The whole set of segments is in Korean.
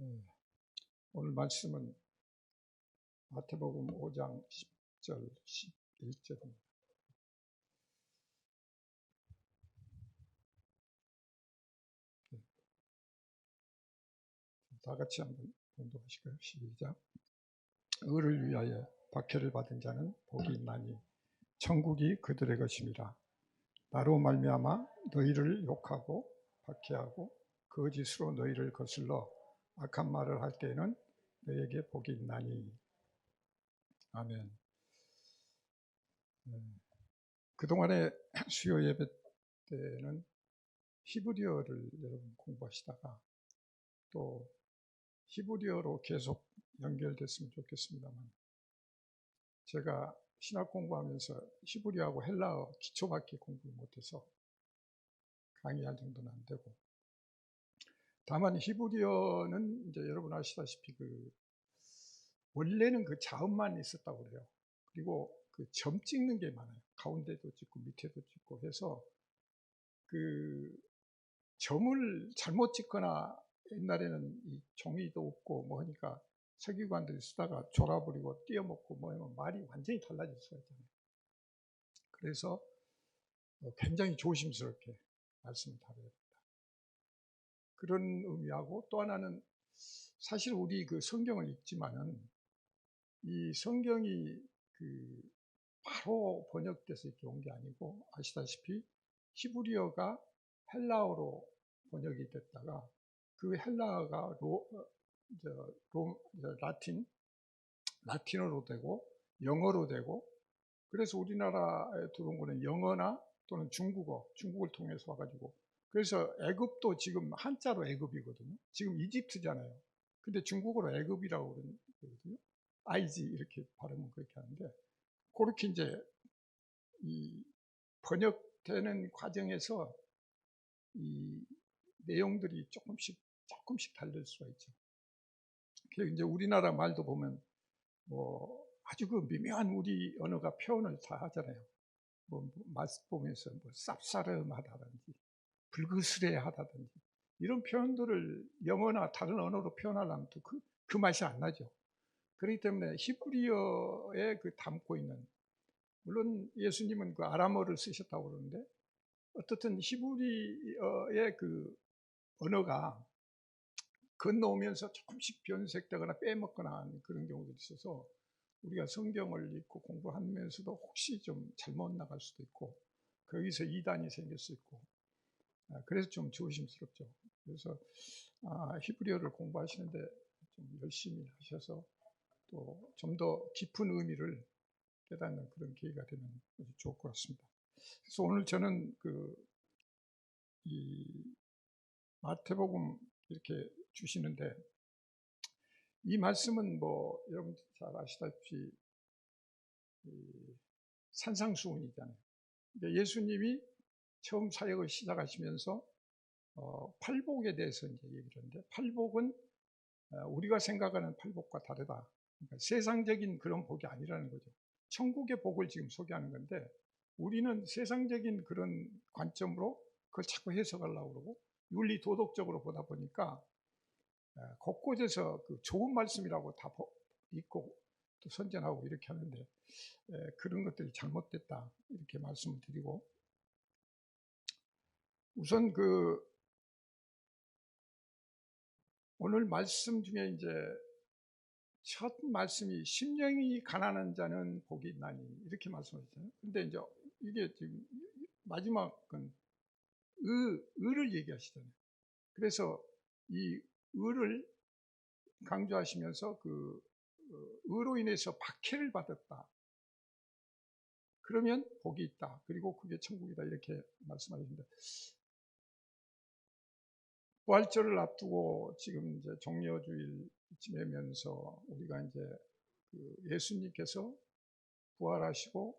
예, 오늘 말씀은 마태복음 5장 10절, 11절입니다. 다 같이 한번 봉독하실까요? 시작. 의를 위하여 박해를 받은 자는 복이 있나니 천국이 그들의 것임이라. 나로 말미암아 너희를 욕하고 박해하고 거짓으로 너희를 거슬러 악한 말을 할 때에는 너희에게 복이 있나니. 아멘. 그동안에 수요 예배 때는 히브리어를 여러분 공부하시다가 또 히브리어로 계속 연결됐으면 좋겠습니다만, 제가 신학 공부하면서 히브리어하고 헬라어 기초밖에 공부를 못해서 강의할 정도는 안 되고, 다만 히브리어는 이제 여러분 아시다시피 원래는 그 자음만 있었다고 그래요. 그리고 그 점 찍는 게 많아요. 가운데도 찍고 밑에도 찍고 해서 그 점을 잘못 찍거나, 옛날에는 이 종이도 없고 뭐 하니까 서기관들이 쓰다가 졸아버리고 띄어먹고 뭐 하면 말이 완전히 달라질 수가 있잖아요. 그래서 굉장히 조심스럽게 말씀을 다뤄야 된다, 그런 의미하고, 또 하나는 사실 우리 그 성경을 읽지만은 이 성경이 그 바로 번역돼서 이렇게 온 게 아니고, 아시다시피 히브리어가 헬라어로 번역이 됐다가 그 헬라어가 라틴어로 되고 영어로 되고, 그래서 우리나라에 들어온 거는 영어나 또는 중국을 통해서 와가지고, 그래서 애굽도 지금 한자로 애굽이거든요. 지금 이집트잖아요. 근데 중국어로 애굽이라고 그러거든요. IG 이렇게 발음은 그렇게 하는데, 그렇게 이제 이 번역되는 과정에서 이 내용들이 조금씩 다를 수가 있죠. 그래서 이제 우리나라 말도 보면 뭐 아주 그 미묘한 우리 언어가 표현을 다 하잖아요. 맛 보면서 뭐 쌉싸름하다든지 불그스레하다든지 이런 표현들을 영어나 다른 언어로 표현하려면 또 그 맛이 안 나죠. 그렇기 때문에 히브리어에 그 담고 있는, 물론 예수님은 그 아람어를 쓰셨다고 그러는데, 어떻든 히브리어의 그 언어가 건너오면서 조금씩 변색되거나 빼먹거나 하는 그런 경우도 있어서 우리가 성경을 읽고 공부하면서도 혹시 좀 잘못 나갈 수도 있고, 거기서 이단이 생길 수 있고, 그래서 좀 조심스럽죠. 그래서 히브리어를 공부하시는데 좀 열심히 하셔서 또 좀 더 깊은 의미를 깨닫는 그런 계기가 되면 아주 좋을 것 같습니다. 그래서 오늘 저는 이 마태복음 이렇게 주시는데, 이 말씀은 뭐 여러분 잘 아시다시피 산상수훈이잖아요. 예수님이 처음 사역을 시작하시면서 팔복에 대해서 이제 얘기를 하는데, 팔복은 우리가 생각하는 팔복과 다르다. 그러니까 세상적인 그런 복이 아니라는 거죠. 천국의 복을 지금 소개하는 건데, 우리는 세상적인 그런 관점으로 그걸 자꾸 해석하려고 그러고 윤리 도덕적으로 보다 보니까 곳곳에서 그 좋은 말씀이라고 다 믿고 또 선전하고 이렇게 하는데, 그런 것들이 잘못됐다 이렇게 말씀을 드리고, 우선 오늘 말씀 중에 이제 첫 말씀이 심령이 가난한 자는 복이 있나니 이렇게 말씀하셨잖아요. 근데 이제 이게 지금 마지막은 의를 얘기하시잖아요. 그래서 이 의를 강조하시면서 의로 인해서 박해를 받았다, 그러면 복이 있다, 그리고 그게 천국이다 이렇게 말씀하시는데, 부활절을 앞두고 지금 이제 종려주일 지내면서 우리가 이제 예수님께서 부활하시고,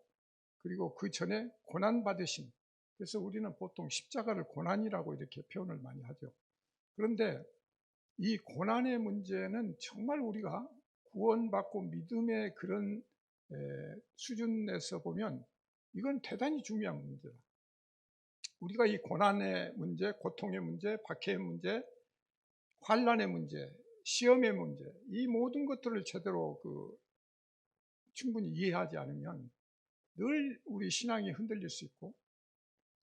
그리고 그 전에 고난 받으신, 그래서 우리는 보통 십자가를 고난이라고 이렇게 표현을 많이 하죠. 그런데 이 고난의 문제는 정말 우리가 구원받고 믿음의 그런 수준에서 보면 이건 대단히 중요한 문제다. 우리가 이 고난의 문제, 고통의 문제, 박해의 문제, 환난의 문제, 시험의 문제, 이 모든 것들을 제대로 충분히 이해하지 않으면 늘 우리 신앙이 흔들릴 수 있고,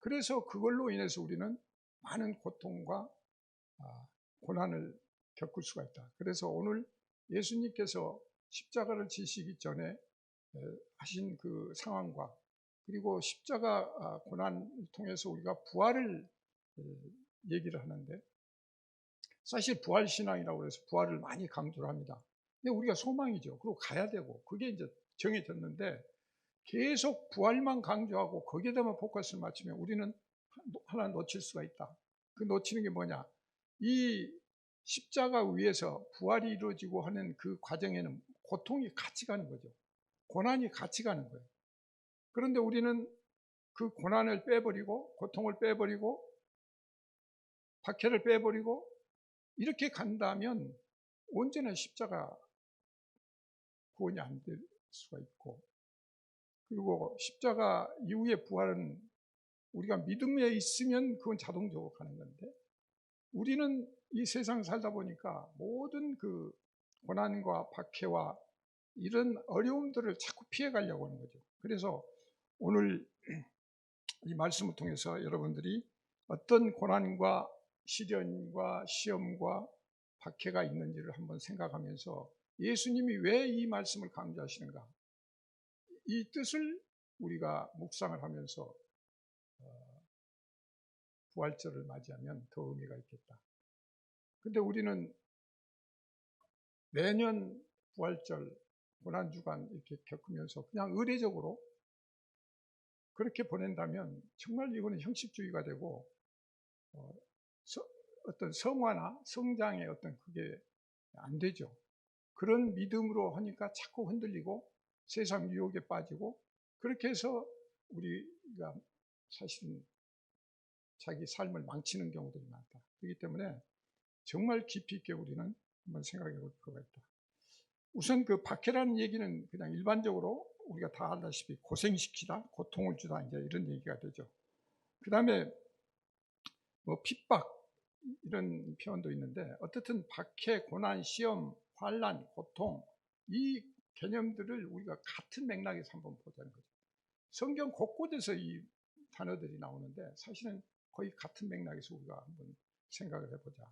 그래서 그걸로 인해서 우리는 많은 고통과 고난을 겪을 수가 있다. 그래서 오늘 예수님께서 십자가를 지시기 전에 하신 그 상황과, 그리고 십자가 고난을 통해서 우리가 부활을 얘기를 하는데, 사실 부활신앙이라고 해서 부활을 많이 강조를 합니다. 근데 우리가 소망이죠. 그리고 가야 되고, 그게 이제 정해졌는데, 계속 부활만 강조하고 거기에다만 포커스를 맞추면 우리는 하나 놓칠 수가 있다. 그 놓치는 게 뭐냐? 이 십자가 위에서 부활이 이루어지고 하는 그 과정에는 고통이 같이 가는 거죠. 고난이 같이 가는 거예요. 그런데 우리는 그 고난을 빼버리고, 고통을 빼버리고, 박해를 빼버리고 이렇게 간다면 언제나 십자가 구원이 안 될 수가 있고, 그리고 십자가 이후의 부활은 우리가 믿음에 있으면 그건 자동적으로 가는 건데, 우리는 이 세상 살다 보니까 모든 그 고난과 박해와 이런 어려움들을 자꾸 피해 가려고 하는 거죠. 그래서 오늘 이 말씀을 통해서 여러분들이 어떤 고난과 시련과 시험과 박해가 있는지를 한번 생각하면서 예수님이 왜 이 말씀을 강조하시는가, 이 뜻을 우리가 묵상을 하면서 부활절을 맞이하면 더 의미가 있겠다. 근데 우리는 매년 부활절, 고난주간 이렇게 겪으면서 그냥 의례적으로 그렇게 보낸다면 정말 이거는 형식주의가 되고 어떤 성화나 성장의 어떤 그게 안 되죠. 그런 믿음으로 하니까 자꾸 흔들리고 세상 유혹에 빠지고, 그렇게 해서 우리가 사실은 자기 삶을 망치는 경우들이 많다. 그렇기 때문에 정말 깊이 있게 우리는 한번 생각해 볼 필요가 있다. 우선 그 박해라는 얘기는 그냥 일반적으로 우리가 다 알다시피 고생시키다, 고통을 주다, 이제 이런 얘기가 되죠. 그 다음에 뭐 핍박 이런 표현도 있는데, 어쨌든 박해, 고난, 시험, 환난, 고통, 이 개념들을 우리가 같은 맥락에서 한번 보자는 거죠. 성경 곳곳에서 이 단어들이 나오는데 사실은 거의 같은 맥락에서 우리가 한번 생각을 해보자.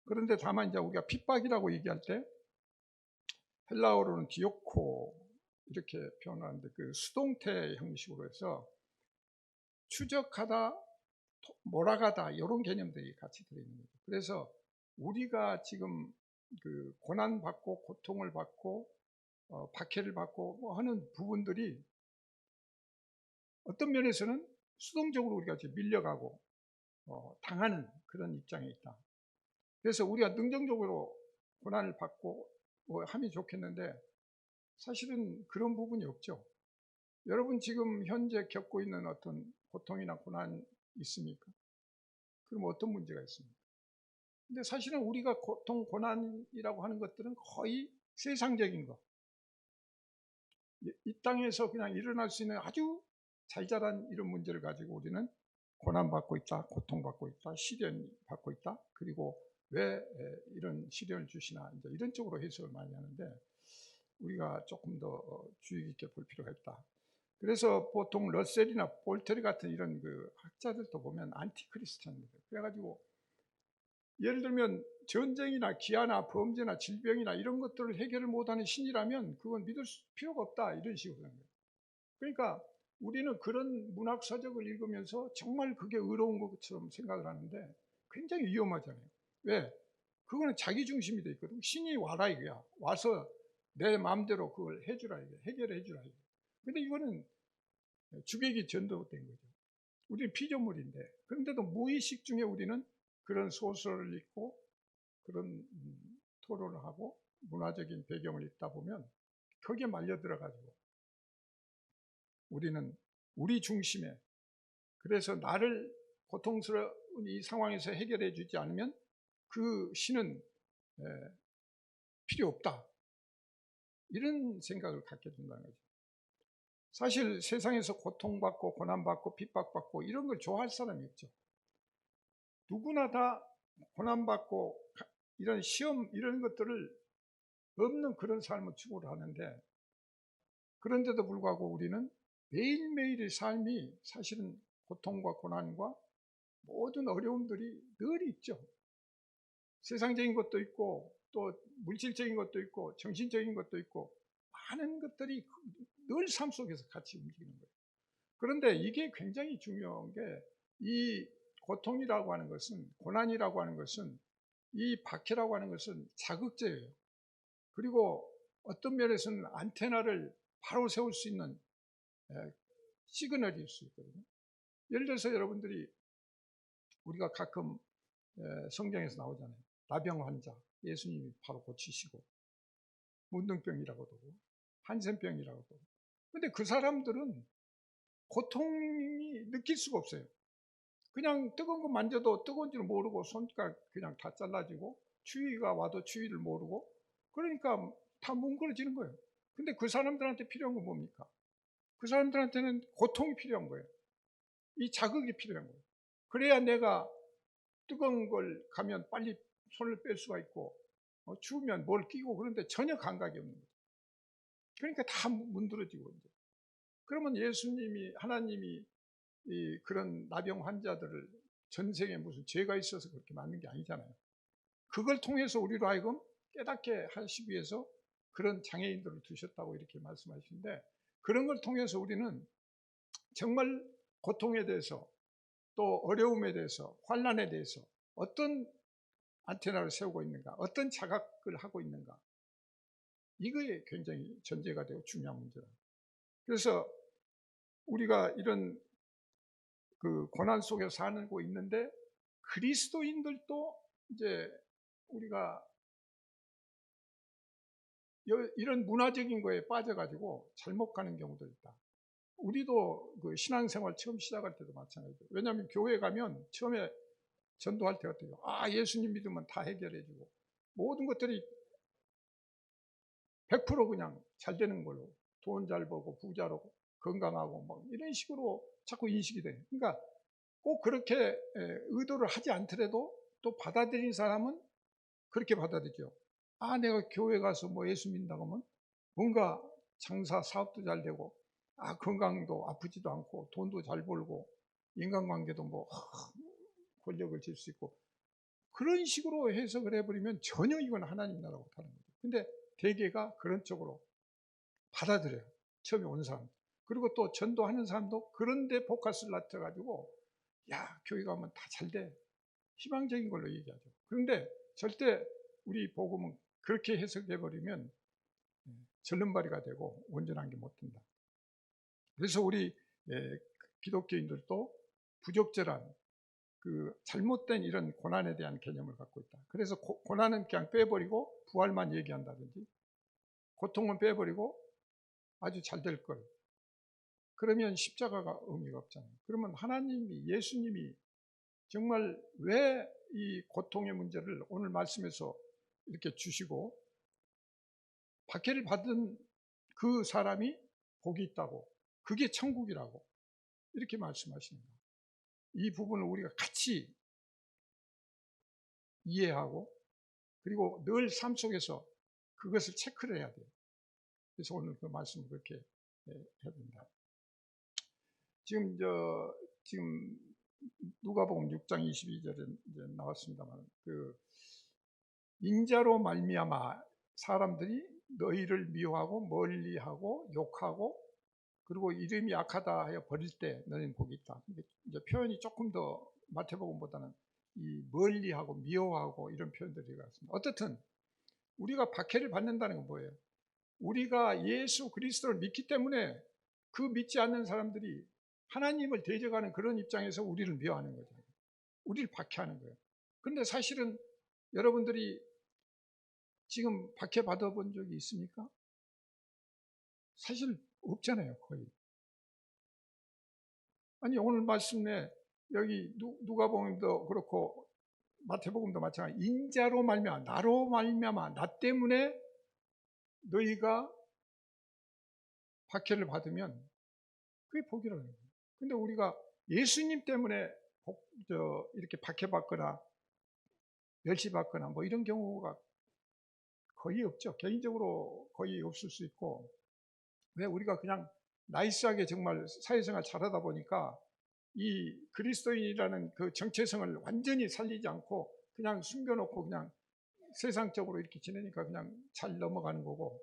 그런데 다만 이제 우리가 핍박이라고 얘기할 때 헬라어로는 디오코 이렇게 표현하는데, 그 수동태 형식으로 해서 추적하다, 몰아가다 이런 개념들이 같이 들어있는 거죠. 그래서 우리가 지금 그 고난받고 고통을 받고 박해를 받고 뭐 하는 부분들이 어떤 면에서는 수동적으로 우리가 지금 밀려가고 당하는 그런 입장에 있다. 그래서 우리가 능동적으로 고난을 받고 뭐 하면 좋겠는데 사실은 그런 부분이 없죠. 여러분 지금 현재 겪고 있는 어떤 고통이나 고난이 있습니까? 그럼 어떤 문제가 있습니까? 근데 사실은 우리가 고통, 고난이라고 하는 것들은 거의 세상적인 거, 이 땅에서 그냥 일어날 수 있는 아주 잘 자란 이런 문제를 가지고 우리는 고난받고 있다, 고통받고 있다, 시련 받고 있다, 그리고 왜 이런 시련을 주시나, 이제 이런 쪽으로 해석을 많이 하는데 우리가 조금 더 주의 깊게 볼 필요가 있다. 그래서 보통 러셀이나 볼테르 같은 이런 그 학자들도 보면 안티크리스천입니다. 그래가지고 예를 들면 전쟁이나 기아나 범죄나 질병이나 이런 것들을 해결을 못하는 신이라면 그건 믿을 필요가 없다, 이런 식으로 하는 거예요. 그러니까 우리는 그런 문학 서적을 읽으면서 정말 그게 의로운 것처럼 생각을 하는데 굉장히 위험하잖아요. 왜? 그거는 자기 중심이 돼 있거든. 신이 와라 이거야. 와서 내 마음대로 그걸 해주라 이게, 해결해 주라 이게. 근데 이거는 주객이 전도된 거죠. 우리는 피조물인데, 그런데도 무의식 중에 우리는 그런 소설을 읽고 그런 토론을 하고 문화적인 배경을 읽다 보면 거기에 말려 들어가지고 우리는 우리 중심에, 그래서 나를 고통스러운 이 상황에서 해결해 주지 않으면 그 신은 필요 없다, 이런 생각을 갖게 된다는 거죠. 사실 세상에서 고통받고 고난받고 핍박받고 이런 걸 좋아할 사람이 없죠. 누구나 다 고난받고 이런 시험 이런 것들을 없는 그런 삶을 추구를 하는데, 그런데도 불구하고 우리는 매일매일의 삶이 사실은 고통과 고난과 모든 어려움들이 늘 있죠. 세상적인 것도 있고 또 물질적인 것도 있고 정신적인 것도 있고 많은 것들이 늘 삶 속에서 같이 움직이는 거예요. 그런데 이게 굉장히 중요한 게, 이 고통이라고 하는 것은, 고난이라고 하는 것은, 이 박해라고 하는 것은 자극제예요. 그리고 어떤 면에서는 안테나를 바로 세울 수 있는 시그널일 수 있거든요. 예를 들어서 여러분들이, 우리가 가끔 성경에서 나오잖아요. 나병 환자 예수님이 바로 고치시고, 문둥병이라고도 하고 한센병이라고도 하고. 근데 그 사람들은 고통이 느낄 수가 없어요. 그냥 뜨거운 거 만져도 뜨거운 줄 모르고 손가락 그냥 다 잘라지고, 추위가 와도 추위를 모르고, 그러니까 다 뭉그러지는 거예요. 근데 그 사람들한테 필요한 건 뭡니까? 그 사람들한테는 고통이 필요한 거예요. 이 자극이 필요한 거예요. 그래야 내가 뜨거운 걸 가면 빨리 손을 뺄 수가 있고, 추우면 뭘 끼고, 그런데 전혀 감각이 없는 거죠. 그러니까 다 문드러지고. 이제 그러면 예수님이, 하나님이 이 그런 나병 환자들을 전생에 무슨 죄가 있어서 그렇게 만든 게 아니잖아요. 그걸 통해서 우리로 하여금 깨닫게 하시기 위해서 그런 장애인들을 두셨다고 이렇게 말씀하시는데, 그런 걸 통해서 우리는 정말 고통에 대해서, 또 어려움에 대해서, 환난에 대해서 어떤 안테나를 세우고 있는가, 어떤 자각을 하고 있는가, 이거에 굉장히 전제가 되고 중요한 문제다. 그래서 우리가 이런 그 고난 속에 살고 있는데, 그리스도인들도 이제 우리가 이런 문화적인 거에 빠져가지고 잘못 가는 경우도 있다. 우리도 그 신앙생활 처음 시작할 때도 마찬가지죠. 왜냐하면 교회 가면 처음에 전도할 때 어때요? 예수님 믿으면 다 해결해주고 모든 것들이 100% 그냥 잘 되는 걸로, 돈 잘 벌고 부자로 건강하고 뭐 이런 식으로 자꾸 인식이 돼요. 그러니까 꼭 그렇게 의도를 하지 않더라도 또 받아들인 사람은 그렇게 받아들이죠. 내가 교회 가서 뭐 예수 믿는다고 하면 뭔가 장사 사업도 잘 되고, 건강도 아프지도 않고 돈도 잘 벌고 인간관계도 뭐 권력을 질 수 있고, 그런 식으로 해석을 해버리면 전혀 이건 하나님 나라고 다른 거죠. 근데 대개가 그런 쪽으로 받아들여요, 처음에 온 사람. 그리고 또 전도하는 사람도 그런데 포커스를 맞춰가지고, 교회 가면 다 잘 돼, 희망적인 걸로 얘기하죠. 그런데 절대 우리 복음은 그렇게 해석해버리면 절름발이가 되고 온전한 게 못 된다. 그래서 우리 기독교인들도 부적절한 그 잘못된 이런 고난에 대한 개념을 갖고 있다. 그래서 고난은 그냥 빼버리고 부활만 얘기한다든지, 고통은 빼버리고 아주 잘 될 걸, 그러면 십자가가 의미가 없잖아요. 그러면 하나님이, 예수님이 정말 왜 이 고통의 문제를 오늘 말씀에서 이렇게 주시고, 박해를 받은 그 사람이 복이 있다고, 그게 천국이라고 이렇게 말씀하시는 거예요. 이 부분을 우리가 같이 이해하고, 그리고 늘 삶 속에서 그것을 체크를 해야 돼요. 그래서 오늘 그 말씀을 그렇게 해야 된다. 지금 누가복음 6장 22절에 이제 나왔습니다만, 그 인자로 말미암아 사람들이 너희를 미워하고 멀리하고 욕하고, 그리고 이름이 악하다 하여 버릴 때 너희는 복이 있다. 이제 표현이 조금 더 마태복음보다는 이 멀리하고 미워하고 이런 표현들이 같습니다. 어떻든 우리가 박해를 받는다는 건 뭐예요? 우리가 예수 그리스도를 믿기 때문에 그 믿지 않는 사람들이 하나님을 대적하는 그런 입장에서 우리를 미워하는 거죠. 우리를 박해하는 거예요. 그런데 사실은 여러분들이 지금 박해 받아본 적이 있습니까? 사실 없잖아요, 거의. 아니, 오늘 말씀에 여기 누가복음도 그렇고 마태복음도 마찬가지, 인자로 말미암아, 나로 말미암아, 나 때문에 너희가 박해를 받으면 그게 복이라는 거예요. 근데 우리가 예수님 때문에 이렇게 박해받거나 멸시받거나 뭐 이런 경우가 거의 없죠. 개인적으로 거의 없을 수 있고, 왜 우리가 그냥 나이스하게 정말 사회생활 잘하다 보니까 이 그리스도인이라는 그 정체성을 완전히 살리지 않고 그냥 숨겨놓고 그냥 세상적으로 이렇게 지내니까 그냥 잘 넘어가는 거고,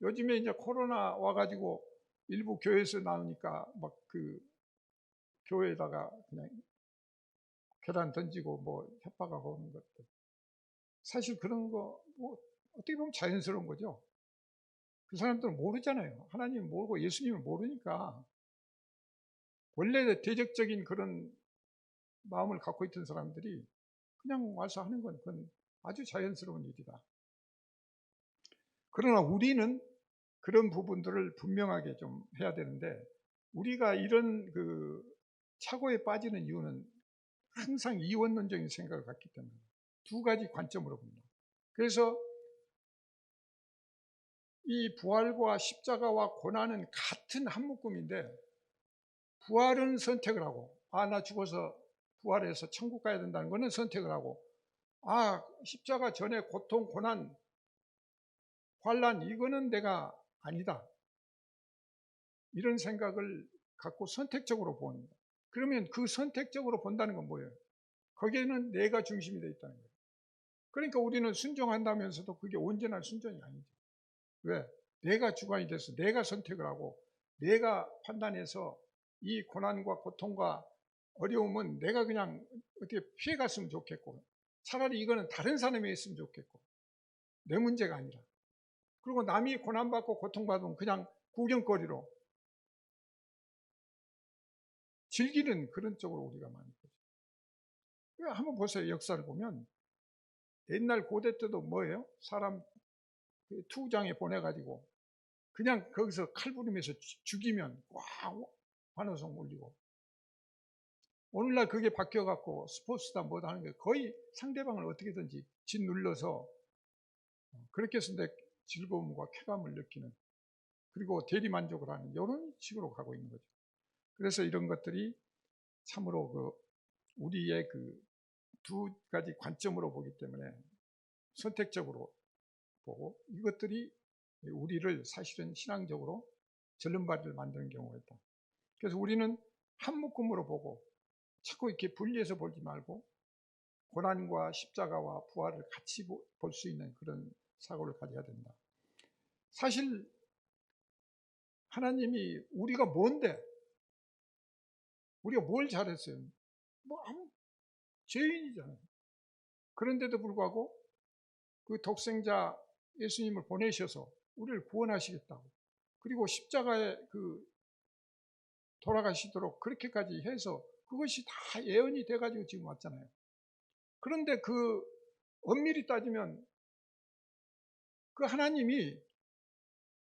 요즘에 이제 코로나 와가지고 일부 교회에서 나오니까 막 그 교회에다가 그냥 계란 던지고 뭐 협박하고 오는 것들, 사실 그런 거 뭐 어떻게 보면 자연스러운 거죠. 그 사람들은 모르잖아요. 하나님 모르고 예수님을 모르니까. 원래 대적적인 그런 마음을 갖고 있던 사람들이 그냥 와서 하는 건 그건 아주 자연스러운 일이다. 그러나 우리는 그런 부분들을 분명하게 좀 해야 되는데, 우리가 이런 그 착오에 빠지는 이유는 항상 이원론적인 생각을 갖기 때문에 두 가지 관점으로 봅니다. 그래서 이 부활과 십자가와 고난은 같은 한 묶음인데, 부활은 선택을 하고, 나 죽어서 부활해서 천국 가야 된다는 거는 선택을 하고, 십자가 전에 고통, 고난, 환난, 이거는 내가 아니다, 이런 생각을 갖고 선택적으로 본다. 그러면 그 선택적으로 본다는 건 뭐예요? 거기에는 내가 중심이 되어 있다는 거예요. 그러니까 우리는 순종한다면서도 그게 온전한 순종이 아니죠. 왜? 내가 주관이 돼서 내가 선택을 하고 내가 판단해서 이 고난과 고통과 어려움은 내가 그냥 어떻게 피해갔으면 좋겠고, 차라리 이거는 다른 사람이 했으면 좋겠고, 내 문제가 아니라. 그리고 남이 고난받고 고통받으면 그냥 구경거리로 즐기는 그런 쪽으로 우리가 많이 보죠. 한번 보세요. 역사를 보면 옛날 고대 때도 뭐예요? 사람 투구장에 보내가지고 그냥 거기서 칼 부리면서 죽이면 와 환호성 울리고, 오늘날 그게 바뀌어갖고 스포츠다 뭐다 하는 게 거의 상대방을 어떻게든지 짓눌러서 그렇게 해서 내 즐거움과 쾌감을 느끼는, 그리고 대리만족을 하는 이런 식으로 가고 있는 거죠. 그래서 이런 것들이 참으로 우리의 그 두 가지 관점으로 보기 때문에 선택적으로 보고, 이것들이 우리를 사실은 신앙적으로 절름발이를 만드는 경우가 있다. 그래서 우리는 한 묶음으로 보고 자꾸 이렇게 분리해서 보지 말고 고난과 십자가와 부활을 같이 볼 수 있는 그런 사고를 가져야 된다. 사실 하나님이 우리가 뭔데, 우리가 뭘 잘했어요? 뭐 아무 죄인이잖아요. 그런데도 불구하고 그 독생자 예수님을 보내셔서 우리를 구원하시겠다고, 그리고 십자가에 돌아가시도록 그렇게까지 해서 그것이 다 예언이 돼가지고 지금 왔잖아요. 그런데 엄밀히 따지면 그 하나님이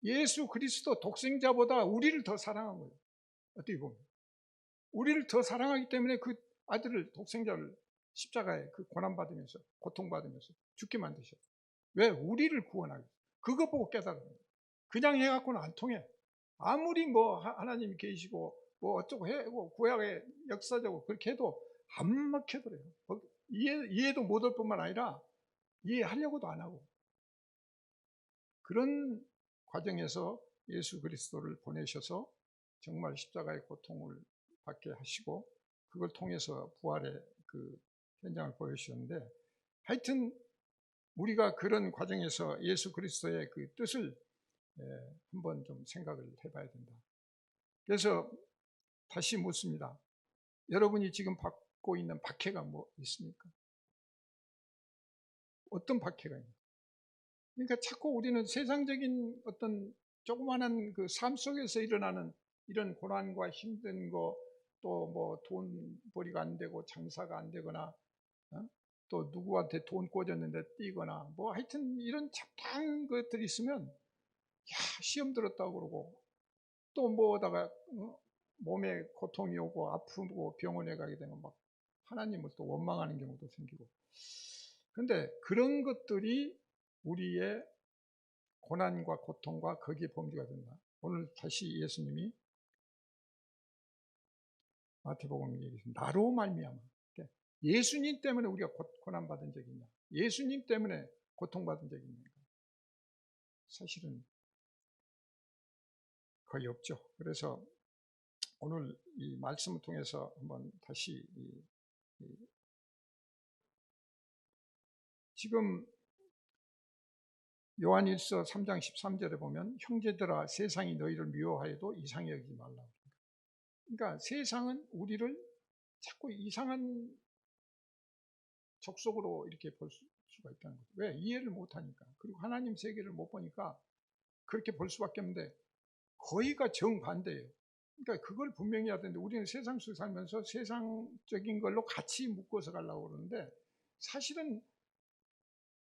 예수 그리스도 독생자보다 우리를 더 사랑한 거예요. 어떻게 보면 우리를 더 사랑하기 때문에 그 아들을, 독생자를 십자가에 고난받으면서 고통받으면서 죽게 만드셨어요. 왜? 우리를 구원하기. 그거 보고 깨달은 거예요. 그냥 해갖고는 안 통해. 아무리 뭐 하나님이 계시고 뭐 어쩌고 해고 구약의 역사적으로 그렇게 해도 안 먹혀버려요. 이해도 못할 뿐만 아니라 이해하려고도 안 하고. 그런 과정에서 예수 그리스도를 보내셔서 정말 십자가의 고통을 받게 하시고 그걸 통해서 부활의 그 현장을 보여주셨는데, 하여튼 우리가 그런 과정에서 예수 그리스도의 그 뜻을 한번 좀 생각을 해봐야 된다. 그래서 다시 묻습니다. 여러분이 지금 받고 있는 박해가 뭐 있습니까? 어떤 박해가 있나요? 그러니까 자꾸 우리는 세상적인 어떤 조그마한 그 삶 속에서 일어나는 이런 고난과 힘든 거, 또 뭐 돈벌이가 안 되고 장사가 안 되거나, 또 누구한테 돈 꽂았는데 띄거나, 뭐 하여튼 이런 잡다한 것들이 있으면 시험 들었다고 그러고, 또 뭐다가 몸에 고통이 오고 아프고 병원에 가게 되면 막 하나님을 또 원망하는 경우도 생기고. 그런데 그런 것들이 우리의 고난과 고통과 거기에 범주가 된다. 오늘 다시 예수님이 마태복음 얘기했습니다. 나로 말미암아. 예수님 때문에 우리가 고난 받은 적이 있냐? 예수님 때문에 고통받은 적이 있는가? 사실은 거의 없죠. 그래서 오늘 이 말씀을 통해서 한번 다시 지금 요한일서 3장 13절에 보면 형제들아 세상이 너희를 미워하여도 이상히 여기지 말라. 그러니까 세상은 우리를 자꾸 이상한 족속으로 이렇게 볼 수가 있다는 거죠. 왜? 이해를 못하니까. 그리고 하나님 세계를 못 보니까 그렇게 볼 수밖에 없는데 거의가 정반대예요. 그러니까 그걸 분명히 해야 되는데 우리는 세상 속에 살면서 세상적인 걸로 같이 묶어서 가려고 그러는데 사실은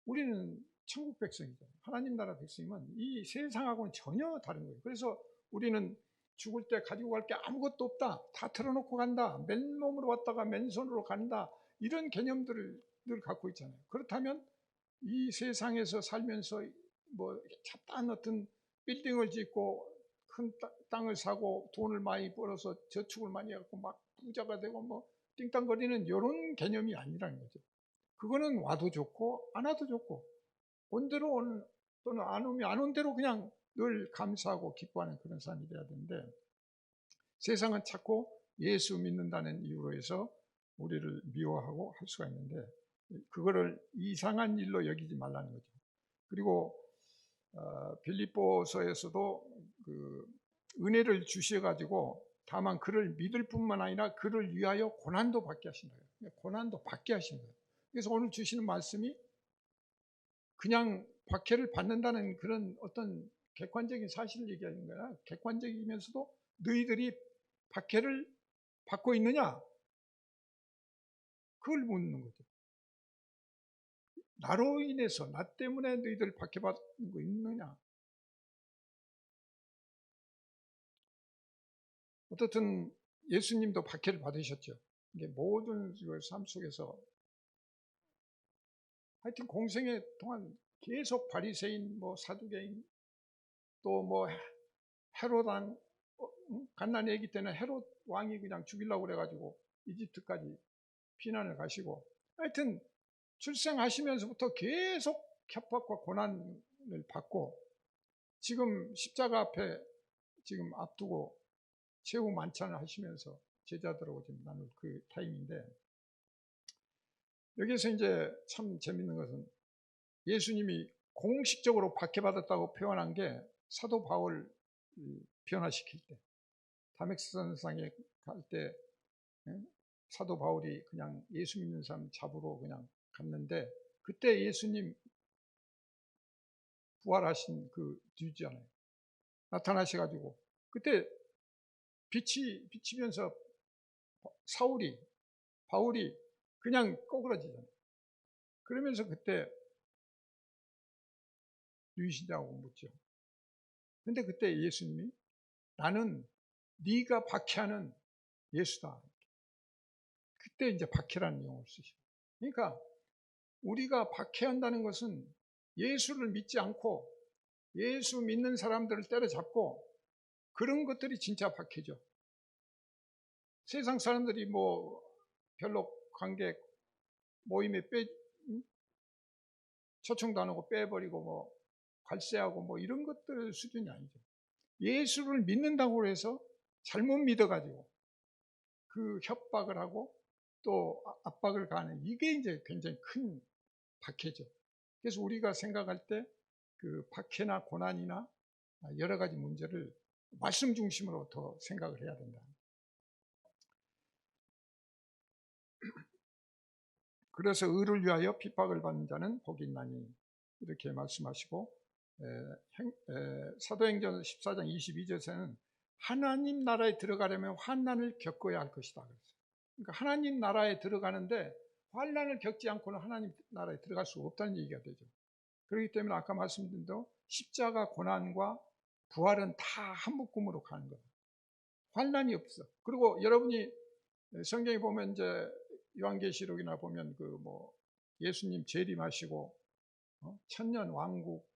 우리는 천국 백성이잖아요. 하나님 나라 백성이면 이 세상하고는 전혀 다른 거예요. 그래서 우리는 죽을 때 가지고 갈 게 아무것도 없다. 다 털어놓고 간다. 맨몸으로 왔다가 맨손으로 간다. 이런 개념들을 늘 갖고 있잖아요. 그렇다면 이 세상에서 살면서 뭐 잡다한 어떤 빌딩을 짓고 큰 땅을 사고 돈을 많이 벌어서 저축을 많이 해갖고 막 부자가 되고 뭐 띵땅거리는 이런 개념이 아니라는 거죠. 그거는 와도 좋고 안 와도 좋고 온 대로 오는 또는 안 오면 안 온 대로 그냥 늘 감사하고 기뻐하는 그런 사람이 돼야 되는데 세상은 자꾸 예수 믿는다는 이유로 해서 우리를 미워하고 할 수가 있는데 그거를 이상한 일로 여기지 말라는 거죠. 그리고 빌립보서에서도 그 은혜를 주셔가지고 다만 그를 믿을 뿐만 아니라 그를 위하여 고난도 받게 하신다. 고난도 받게 하신 거예요. 그래서 오늘 주시는 말씀이 그냥 박해를 받는다는 그런 어떤 객관적인 사실을 얘기하는 거야. 객관적이면서도 너희들이 박해를 받고 있느냐? 그걸 묻는 거죠. 나로 인해서 나 때문에 너희들 박해받는 거 있느냐? 어떻든 예수님도 박해를 받으셨죠. 이게 모든 삶 속에서 하여튼 공생애 동안 계속 바리새인, 뭐 사두개인, 또 뭐 헤롯 왕, 갓난 애기 때는 헤롯 왕이 그냥 죽이려고 그래가지고 이집트까지 피난을 가시고, 하여튼 출생하시면서부터 계속 협박과 고난을 받고 지금 십자가 앞에 지금 앞두고 최후 만찬을 하시면서 제자들하고 지금 나눌 그 타임인데, 여기서 이제 참 재밌는 것은 예수님이 공식적으로 박해받았다고 표현한 게 사도 바울 변화시킬 때, 다메섹선상에 갈 때 사도 바울이 그냥 예수 믿는 사람 잡으러 그냥 갔는데 그때 예수님 부활하신 그 뒤잖아요. 나타나셔가지고 그때 비치면서 바울이 그냥 꼬그라지잖아요. 그러면서 그때 누구시냐고 묻죠. 근데 그때 예수님이 나는 네가 박해하는 예수다. 그때 이제 박해라는 용어를 쓰시고. 그러니까 우리가 박해한다는 것은 예수를 믿지 않고 예수 믿는 사람들을 때려잡고 그런 것들이 진짜 박해죠. 세상 사람들이 뭐 별로 관계 모임에 초청도 안 하고 빼버리고 뭐 관세하고 뭐 이런 것들 수준이 아니죠. 예수를 믿는다고 해서 잘못 믿어가지고 그 협박을 하고 또 압박을 가하는 이게 이제 굉장히 큰 박해죠. 그래서 우리가 생각할 때 그 박해나 고난이나 여러 가지 문제를 말씀 중심으로 더 생각을 해야 된다. 그래서 의를 위하여 핍박을 받는 자는 복이 있나니 이렇게 말씀하시고 사도행전 14장 22절에는 하나님 나라에 들어가려면 환난을 겪어야 할 것이다. 그러니까 하나님 나라에 들어가는데 환난을 겪지 않고는 하나님 나라에 들어갈 수 없다는 얘기가 되죠. 그렇기 때문에 아까 말씀드린 대로 십자가 고난과 부활은 다 한 묶음으로 가는 거예요. 환난이 없어. 그리고 여러분이 성경에 보면 이제 요한계시록이나 보면 그 뭐 예수님 재림하시고 천년 왕국,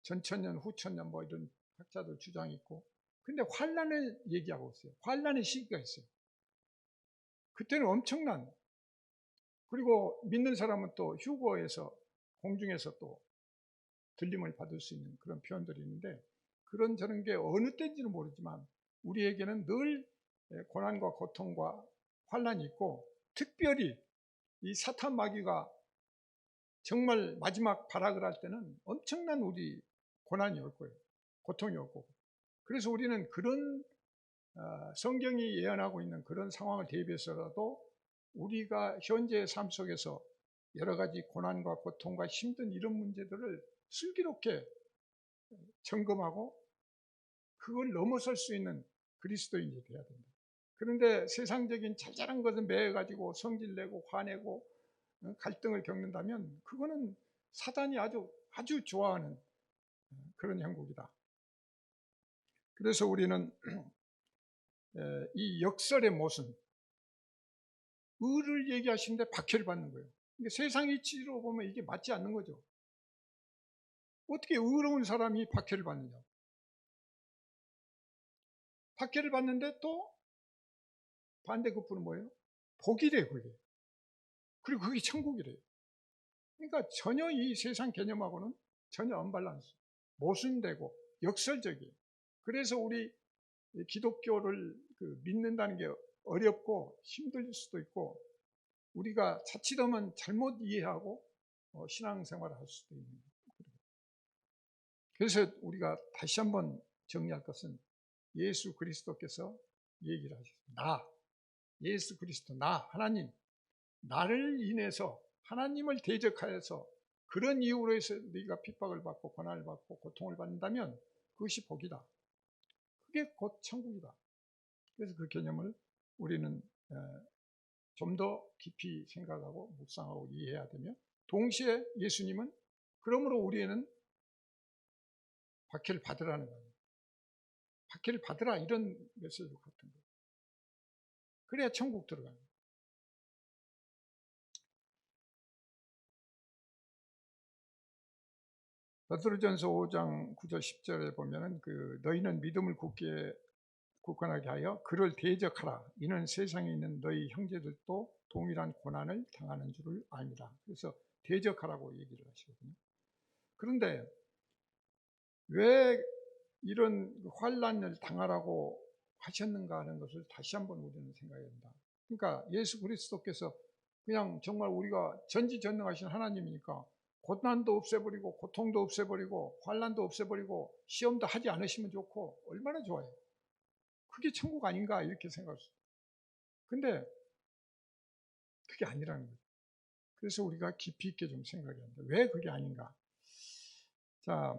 전천년, 후천년 뭐 이런 학자들 주장이 있고, 근데 환난을 얘기하고 있어요. 환난의 시기가 있어요. 그때는 엄청난 그리고 믿는 사람은 또 휴거에서 공중에서 또 들림을 받을 수 있는 그런 표현들이 있는데, 그런 저런 게 어느 때인지는 모르지만 우리에게는 늘 고난과 고통과 환란이 있고, 특별히 이 사탄 마귀가 정말 마지막 발악을 할 때는 엄청난 우리 고난이 올 거예요. 고통이 올 거고. 그래서 우리는 그런 성경이 예언하고 있는 그런 상황을 대비해서라도 우리가 현재의 삶 속에서 여러 가지 고난과 고통과 힘든 이런 문제들을 슬기롭게 점검하고 그걸 넘어설 수 있는 그리스도인이 되어야 된다. 그런데 세상적인 자잘한 것을 매여가지고 성질내고 화내고 갈등을 겪는다면 그거는 사단이 아주 좋아하는 그런 형국이다. 그래서 우리는 이 역설의 모순, 의를 얘기하시는데 박해를 받는 거예요. 그러니까 세상 이치로 보면 이게 맞지 않는 거죠. 어떻게 의로운 사람이 박해를 받느냐. 박해를 받는데 또 반대급부는 뭐예요? 복이래, 그게. 그리고 그게 천국이래요. 그러니까 전혀 이 세상 개념하고는 전혀 언밸런스, 모순되고 역설적이에요. 그래서 우리 기독교를 믿는다는 게 어렵고 힘들 수도 있고, 우리가 자칫하면 잘못 이해하고 신앙생활을 할 수도 있는 거예요. 그래서 우리가 다시 한번 정리할 것은 예수 그리스도께서 얘기를 하셨습니다. 예수 그리스도, 하나님, 나를 인해서 하나님을 대적하여서 그런 이유로 해서 네가 핍박을 받고 고난을 받고 고통을 받는다면 그것이 복이다. 그게 곧 천국이다. 그래서 그 개념을 우리는 좀 더 깊이 생각하고 묵상하고 이해해야 되며, 동시에 예수님은 그러므로 우리는 박해를 받으라는 거예요. 박해를 받으라, 이런 메시지 같은 거예요. 그래야 천국 들어가는 거예요. 베드로전서 5장 9절 10절에 보면은 너희는 믿음을 굳건하게 하여 그를 대적하라. 이는 세상에 있는 너희 형제들도 동일한 고난을 당하는 줄을 압니다. 그래서 대적하라고 얘기를 하시거든요. 그런데 왜 이런 환난을 당하라고 하셨는가 하는 것을 다시 한번 우리는 생각해야 된다. 그러니까 예수 그리스도께서 그냥 정말 우리가 전지전능하신 하나님이니까 고난도 없애버리고 고통도 없애버리고 환난도 없애버리고 시험도 하지 않으시면 좋고 얼마나 좋아요. 그게 천국 아닌가 이렇게 생각할 수 있어요. 근데 그게 아니라는 거죠. 그래서 우리가 깊이 있게 좀 생각해야 합니다. 왜 그게 아닌가. 자,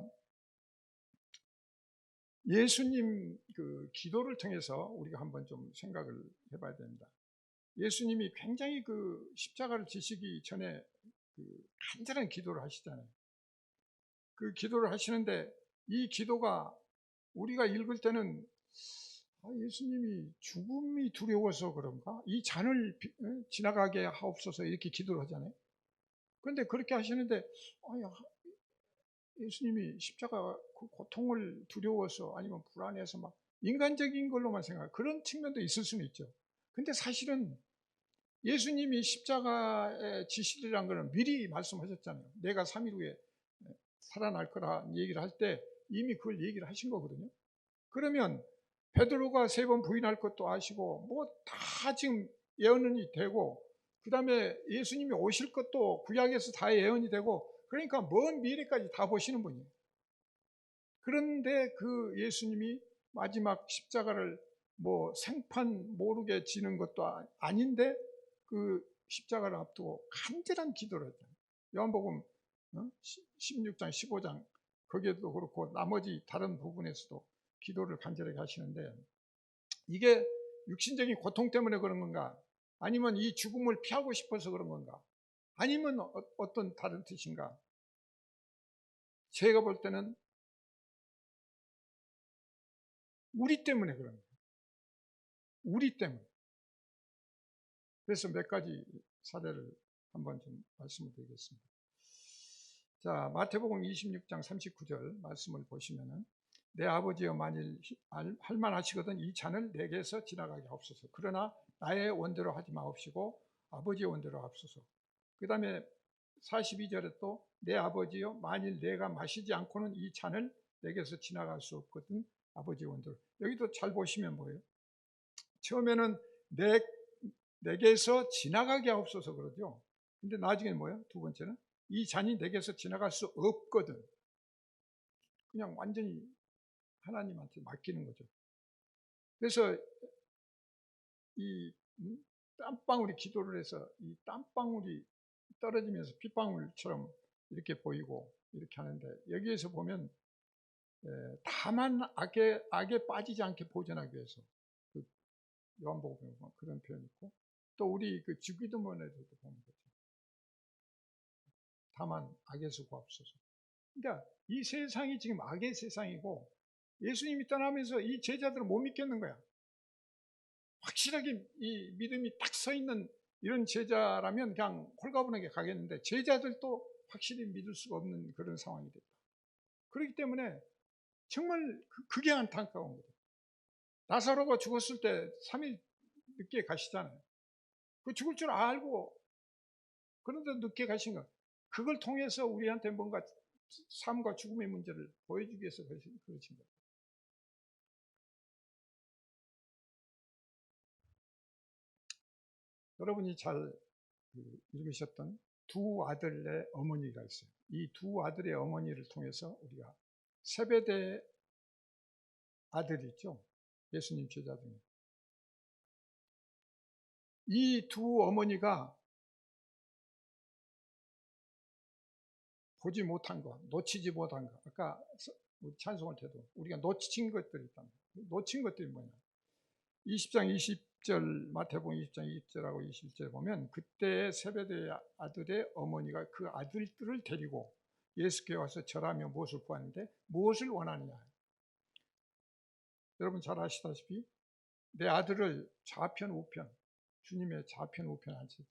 예수님 기도를 통해서 우리가 한번 좀 생각을 해봐야 됩니다. 예수님이 굉장히 십자가를 지시기 전에 간절한 기도를 하시잖아요. 그 기도를 하시는데 이 기도가 우리가 읽을 때는 예수님이 죽음이 두려워서 그런가? 이 잔을 지나가게 하옵소서 이렇게 기도를 하잖아요. 그런데 그렇게 하시는데 예수님이 십자가 그 고통을 두려워서 아니면 불안해서 막 인간적인 걸로만 생각, 그런 측면도 있을 수는 있죠. 근데 사실은 예수님이 십자가의 지시리란 것은 미리 말씀하셨잖아요. 내가 3일 후에 살아날 거라 얘기를 할 때 이미 그걸 얘기를 하신 거거든요. 그러면 베드로가 3번 부인할 것도 아시고 뭐 다 지금 예언이 되고, 그 다음에 예수님이 오실 것도 구약에서 다 예언이 되고, 그러니까 먼 미래까지 다 보시는 분이에요. 그런데 그 예수님이 마지막 십자가를 뭐 생판 모르게 지는 것도 아닌데 그 십자가를 앞두고 간절한 기도를 했잖아요. 요한복음 16장 15장 거기에도 그렇고 나머지 다른 부분에서도 기도를 간절하게 하시는데, 이게 육신적인 고통 때문에 그런 건가? 아니면 이 죽음을 피하고 싶어서 그런 건가? 아니면 어떤 다른 뜻인가? 제가 볼 때는 우리 때문에 그런 거예요. 우리 때문에. 그래서 몇 가지 사례를 한번 좀 말씀을 드리겠습니다. 자, 마태복음 26장 39절 말씀을 보시면은, 내 아버지여 만일 할만하시거든 이 잔을 내게서 지나가게 하옵소서. 그러나 나의 원대로 하지 마옵시고 아버지의 원대로 하옵소서. 그 다음에 42절에 또 내 아버지여 만일 내가 마시지 않고는 이 잔을 내게서 지나갈 수 없거든 아버지 원대로. 여기도 잘 보시면 뭐예요? 처음에는 내게서 지나가게 하옵소서 그러죠. 근데 나중에는 뭐예요? 두 번째는 이 잔이 내게서 지나갈 수 없거든. 그냥 완전히 하나님한테 맡기는 거죠. 그래서 이 땀방울이 기도를 해서 이 땀방울이 떨어지면서 핏방울처럼 이렇게 보이고 이렇게 하는데, 여기에서 보면 다만 악에 빠지지 않게 보존하기 위해서 그 요한복음에 그런 표현이 있고, 또 우리 그 주기도문에도 보면 그렇죠. 다만 악에서 구하옵소서. 그러니까 이 세상이 지금 악의 세상이고 예수님이 떠나면서 이 제자들은 못 믿겠는 거야. 확실하게 이 믿음이 딱 서 있는 이런 제자라면 그냥 홀가분하게 가겠는데, 제자들도 확실히 믿을 수가 없는 그런 상황이 됐다. 그렇기 때문에 정말 그게 안타까운 거죠. 나사로가 죽었을 때 3일 늦게 가시잖아요. 그 죽을 줄 알고 그런데 늦게 가신 거, 그걸 통해서 우리한테 뭔가 삶과 죽음의 문제를 보여주기 위해서 그러신 거예요. 여러분이 잘 읽으셨던 두 아들의 어머니가 있어요. 이 두 아들의 어머니를 통해서 우리가 세베대 아들이 있죠. 예수님 제자 중에. 이 두 어머니가 보지 못한 것, 놓치지 못한 것. 아까 찬송할 때도 우리가 놓친 것들이 있다. 놓친 것들이 뭐냐. 20장 20절, 마태복음 20장 20절하고 21절 보면 그때 세베대 아들의 어머니가 그 아들들을 데리고 예수께 와서 절하며 무엇을 구하는데 무엇을 원하느냐. 여러분 잘 아시다시피 내 아들을 좌편 우편, 주님의 좌편 우편 앉히다.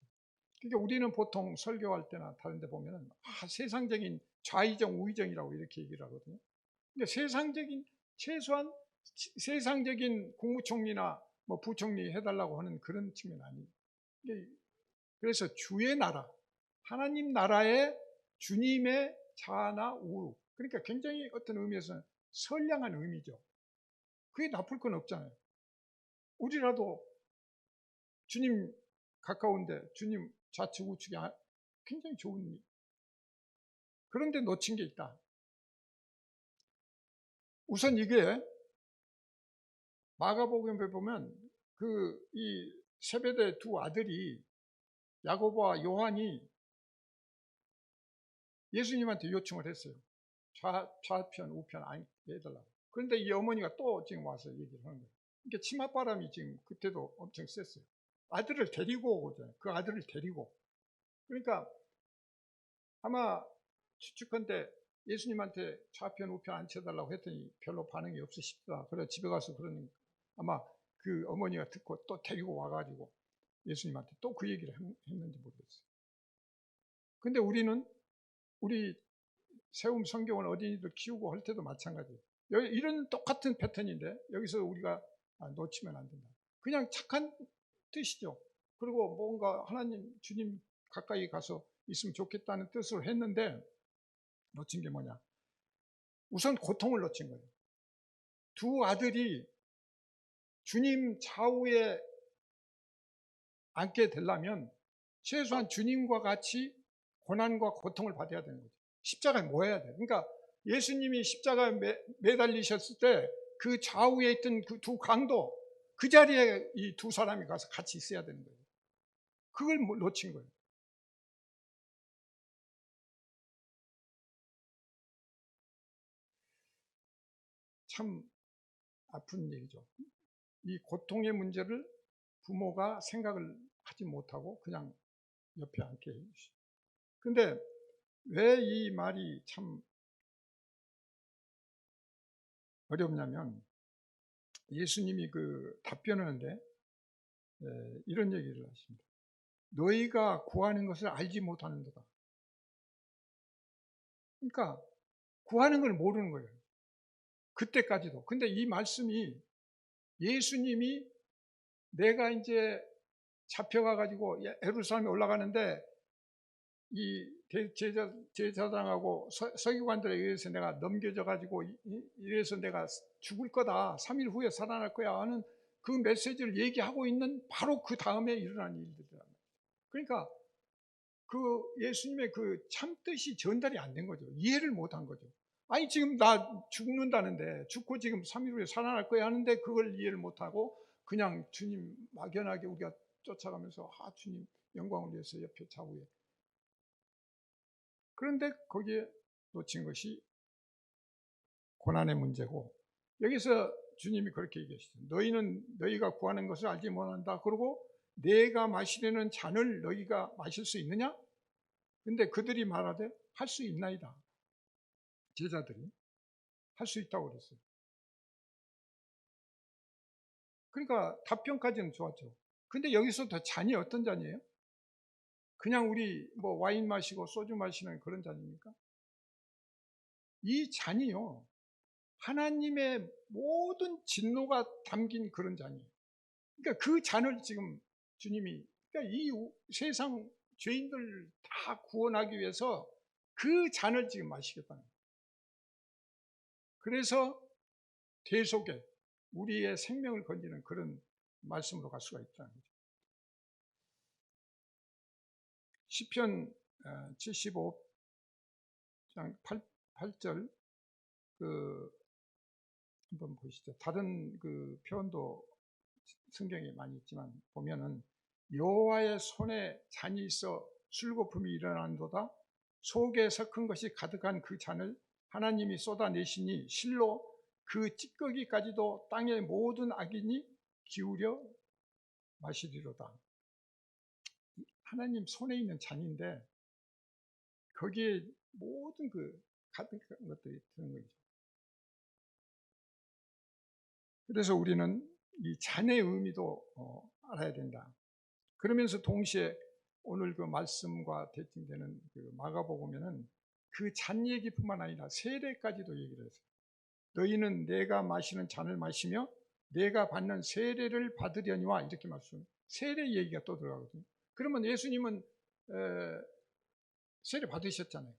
그러니까 우리는 보통 설교할 때나 다른 데 보면은 세상적인 좌의정 우의정이라고 이렇게 얘기를 하거든요. 그러니까 세상적인, 최소한 세상적인 국무총리나 뭐 부총리 해달라고 하는 그런 측면 아니에요. 그래서 주의 나라, 하나님 나라의 주님의 자나 우, 그러니까 굉장히 어떤 의미에서는 선량한 의미죠. 그게 나쁠 건 없잖아요. 우리라도 주님 가까운데 주님 좌측 우측이 굉장히 좋은 일. 그런데 놓친 게 있다. 우선 이게 마가복음에 보면 이 세베대 두 아들이 야고보와 요한이 예수님한테 요청을 했어요. 좌편 우편 해달라고. 그런데 이 어머니가 또 지금 와서 얘기를 하는 거예요. 그러니까 치맛바람이 지금 그때도 엄청 셌어요. 아들을 데리고 오거든요. 그 아들을 데리고. 그러니까 아마 추측컨대 예수님한테 좌편 우편 앉혀달라고 했더니 별로 반응이 없으시더라. 그래서 집에 가서 그러는, 아마 그 어머니가 듣고 또 데리고 와가지고 예수님한테 또 그 얘기를 했는지 모르겠어요. 근데 우리 세움 성경을 어린이들 키우고 할 때도 마찬가지예요. 이런 똑같은 패턴인데 여기서 우리가 놓치면 안 된다. 그냥 착한 뜻이죠. 그리고 뭔가 하나님, 주님 가까이 가서 있으면 좋겠다는 뜻으로 했는데 놓친 게 뭐냐. 우선 고통을 놓친 거예요. 두 아들이 주님 좌우에 앉게 되려면 최소한 주님과 같이 고난과 고통을 받아야 되는 거죠. 십자가에 모여야 돼요. 그러니까 예수님이 십자가에 매달리셨을 때 그 좌우에 있던 그 두 강도, 그 자리에 이 두 사람이 가서 같이 있어야 되는 거예요. 그걸 놓친 거예요. 참 아픈 얘기죠. 이 고통의 문제를 부모가 생각을 하지 못하고 그냥 옆에 앉게 해주시죠. 근데 왜 이 말이 참 어렵냐면, 예수님이 그 답변하는데 이런 얘기를 하십니다. 너희가 구하는 것을 알지 못하는도다. 그러니까 구하는 걸 모르는 거예요. 그때까지도. 근데 이 말씀이 예수님이 내가 이제 잡혀가 가지고 예루살렘에 올라가는데 이 제사장하고 서기관들에 의해서 내가 넘겨져 가지고 이래서 내가 죽을 거다, 3일 후에 살아날 거야 하는 그 메시지를 얘기하고 있는 바로 그 다음에 일어난 일들이란 말이에요. 그러니까 그 예수님의 그 참뜻이 전달이 안 된 거죠. 이해를 못 한 거죠. 아니 지금 나 죽는다는데, 죽고 지금 3일 후에 살아날 거야 하는데 그걸 이해를 못 하고 그냥 주님 막연하게 우리가 쫓아가면서 주님 영광을 위해서 옆에 좌우에. 그런데 거기에 놓친 것이 고난의 문제고, 여기서 주님이 그렇게 얘기하시죠. 너희는 너희가 구하는 것을 알지 못한다. 그러고 내가 마시려는 잔을 너희가 마실 수 있느냐? 근데 그들이 말하되 할 수 있나이다. 제자들이 할 수 있다고 그랬어요. 그러니까 답변까지는 좋았죠. 근데 여기서 더 잔이 어떤 잔이에요? 그냥 우리 뭐 와인 마시고 소주 마시는 그런 잔입니까? 이 잔이요, 하나님의 모든 진노가 담긴 그런 잔이에요. 그러니까 그 잔을 지금 주님이, 그러니까 이 세상 죄인들 다 구원하기 위해서 그 잔을 지금 마시겠다는 거예요. 그래서 대속에 우리의 생명을 건지는 그런 말씀으로 갈 수가 있다는 거죠. 시편 75장 8절 한번 보시죠. 다른 그 표현도 성경에 많이 있지만 보면은 여호와의 손에 잔이 있어 술거품이 일어난도다. 속에서 큰 것이 가득한 그 잔을 하나님이 쏟아내시니 실로 그 찌꺼기까지도 땅의 모든 악인이 기울여 마시리로다. 하나님 손에 있는 잔인데 거기에 모든 그 가득한 것들이 드는 거죠. 그래서 우리는 이 잔의 의미도 알아야 된다. 그러면서 동시에 오늘 그 말씀과 대칭되는 그 마가복음에는 그 잔 얘기뿐만 아니라 세례까지도 얘기를 했어요. 너희는 내가 마시는 잔을 마시며 내가 받는 세례를 받으려니와, 이렇게 말씀. 세례 얘기가 또 들어가거든요. 그러면 예수님은 세례 받으셨잖아요.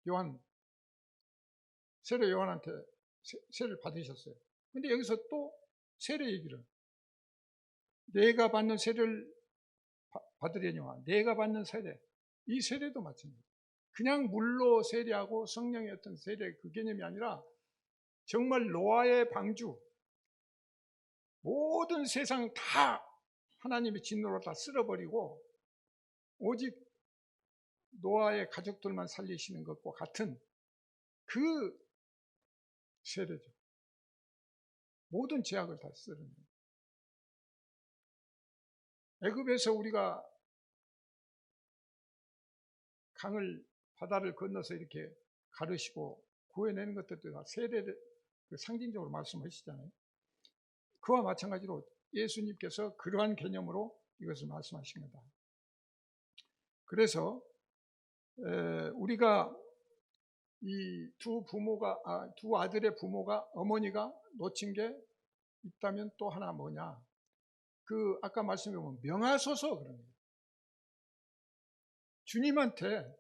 요한, 세례 요한한테 세례를 받으셨어요. 근데 여기서 또 세례 얘기를, 내가 받는 세례를 받으려니와, 내가 받는 세례, 이 세례도 마찬가지예요. 그냥 물로 세례하고 성령의 어떤 세례, 그 개념이 아니라 정말 노아의 방주, 모든 세상 다 하나님의 진노로 다 쓸어버리고 오직 노아의 가족들만 살리시는 것과 같은 그 세례죠. 모든 죄악을 다 쓸어내요. 애굽에서 우리가 바다를 건너서 이렇게 가르시고 구해내는 것들도 다 세례를 상징적으로 말씀하시잖아요. 그와 마찬가지로 예수님께서 그러한 개념으로 이것을 말씀하신 거다. 그래서 우리가 이 두 아들의 부모가, 어머니가 놓친 게 있다면 또 하나 뭐냐? 그 아까 말씀해 보면 명하소서 그런 거예요. 주님한테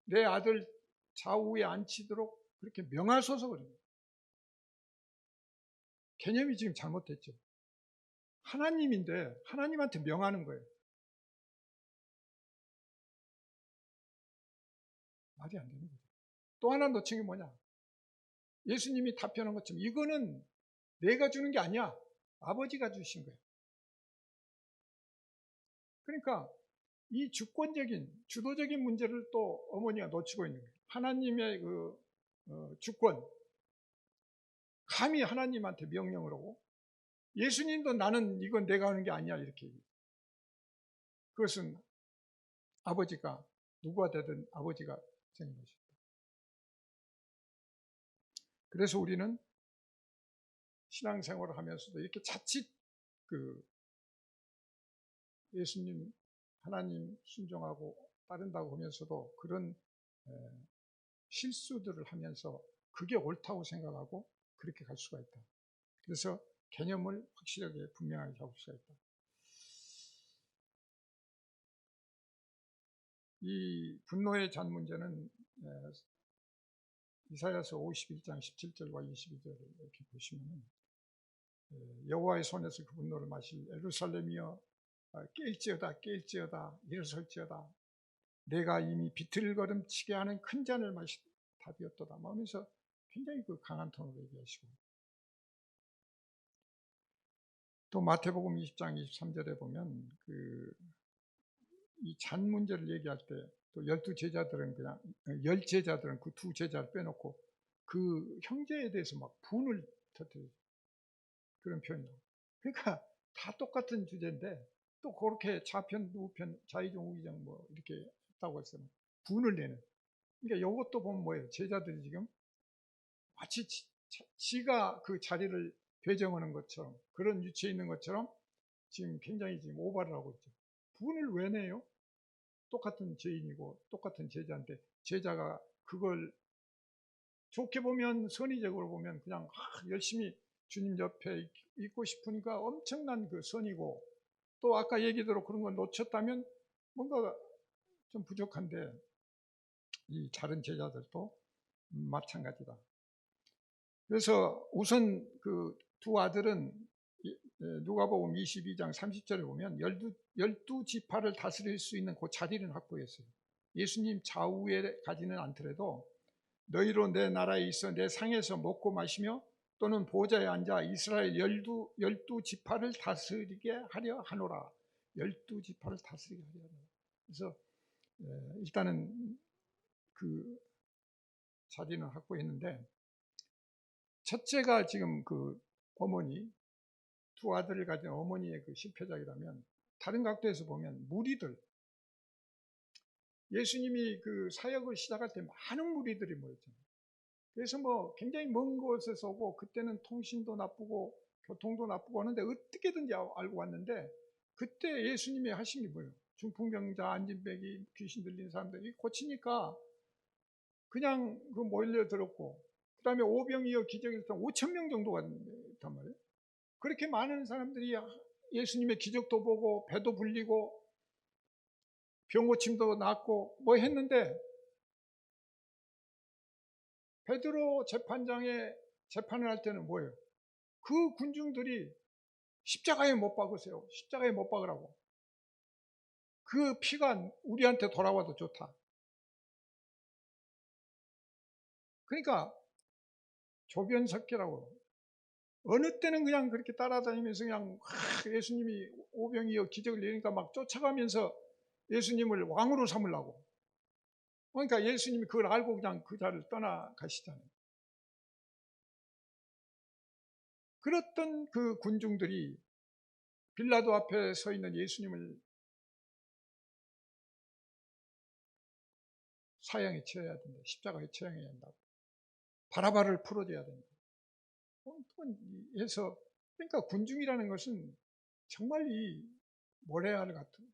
내 아들 좌우에 앉히도록 그렇게 명하소서 그런 거예요. 개념이 지금 잘못됐죠. 하나님인데 하나님한테 명하는 거예요. 말이 안 되는 거죠. 또 하나 놓친 게 뭐냐? 예수님이 답변한 것처럼 이거는 내가 주는 게 아니야. 아버지가 주신 거예요. 그러니까 이 주권적인, 주도적인 문제를 또 어머니가 놓치고 있는 거예요. 하나님의 그 주권, 감히 하나님한테 명령을 하고, 예수님도 나는 이건 내가 하는 게 아니야 이렇게 얘기해요. 그것은 아버지가, 누구가 되든 아버지가 정해 놓으셨다. 그래서 우리는 신앙생활을 하면서도 이렇게 자칫 그 예수님, 하나님 순종하고 따른다고 하면서도 그런 실수들을 하면서 그게 옳다고 생각하고 그렇게 갈 수가 있다. 그래서 개념을 확실하게 분명하게 잡을 수가 있다. 이 분노의 잔 문제는 이사야서 51장 17절과 22절을 이렇게 보시면 여호와의 손에서 그 분노를 마실 예루살렘이여 깰지어다 깰지어다 일어설지어다 내가 이미 비틀거름치게 하는 큰 잔을 마시 답이었도다 하면서 굉장히 그 강한 톤으로 얘기하시고, 또 마태복음 20장 23절에 보면 이 잔 문제를 얘기할 때 또 12제자들은 그냥 10제자들은 그 2제자를 빼놓고 그 형제에 대해서 막 분을 터뜨려요. 그런 표현이 나와요. 그러니까 다 똑같은 주제인데 또 그렇게 좌편 우편 좌의정 우의정 뭐 이렇게 했다고 했어요. 분을 내는. 그러니까 이것도 보면 뭐예요? 제자들이 지금 마치 지가 그 자리를 배정하는 것처럼 그런 위치에 있는 것처럼 지금 굉장히 지금 오바를 하고 있죠. 분을 왜 내요? 똑같은 죄인이고 똑같은 제자인데 제자가 그걸 좋게 보면 선의적으로 보면 그냥 열심히 주님 옆에 있고 싶으니까 엄청난 그 선이고, 또 아까 얘기대로 그런 걸 놓쳤다면 뭔가 좀 부족한데 이 다른 제자들도 마찬가지다. 그래서 우선 그 두 아들은 누가복음 22장 30절에 보면 12지파를 다스릴 수 있는 그 자리는 확보했어요. 예수님 좌우에 가지는 않더라도 너희로 내 나라에 있어 내 상에서 먹고 마시며 또는 보좌에 앉아 이스라엘 12지파를 다스리게 하려 하노라. 12지파를 다스리게 하려 하노라. 그래서 일단은 그 자리는 확보했는데, 첫째가 지금 그 어머니, 두 아들을 가진 어머니의 그 실패작이라면 다른 각도에서 보면 무리들, 예수님이 그 사역을 시작할 때 많은 무리들이 모였잖아요. 그래서 뭐 굉장히 먼 곳에서 오고 그때는 통신도 나쁘고 교통도 나쁘고 하는데 어떻게든지 알고 왔는데, 그때 예수님이 하신 게 뭐예요? 중풍병자, 안진뱅이, 귀신 들린 사람들이 고치니까 그냥 그 몰려들었고, 그 다음에 오병이어 기적일 때 5천 명 정도가 있단 말이에요. 그렇게 많은 사람들이 예수님의 기적도 보고 배도 불리고 병 고침도 낫고 뭐 했는데, 베드로 재판장에 재판을 할 때는 뭐예요? 그 군중들이 십자가에 못 박으세요. 십자가에 못 박으라고. 그 피가 우리한테 돌아와도 좋다. 그러니까 조변석계라고, 어느 때는 그냥 그렇게 따라다니면서 그냥 예수님이 오병이어 기적을 내니까 막 쫓아가면서 예수님을 왕으로 삼으려고. 그러니까 예수님이 그걸 알고 그냥 그 자리를 떠나가시잖아요. 그랬던 그 군중들이 빌라도 앞에 서 있는 예수님을 사형에 처해야 된다. 십자가에 처형해야 된다고. 바라바를 풀어줘야 된다. 해서, 그러니까 군중이라는 것은 정말 이 모래알 같은.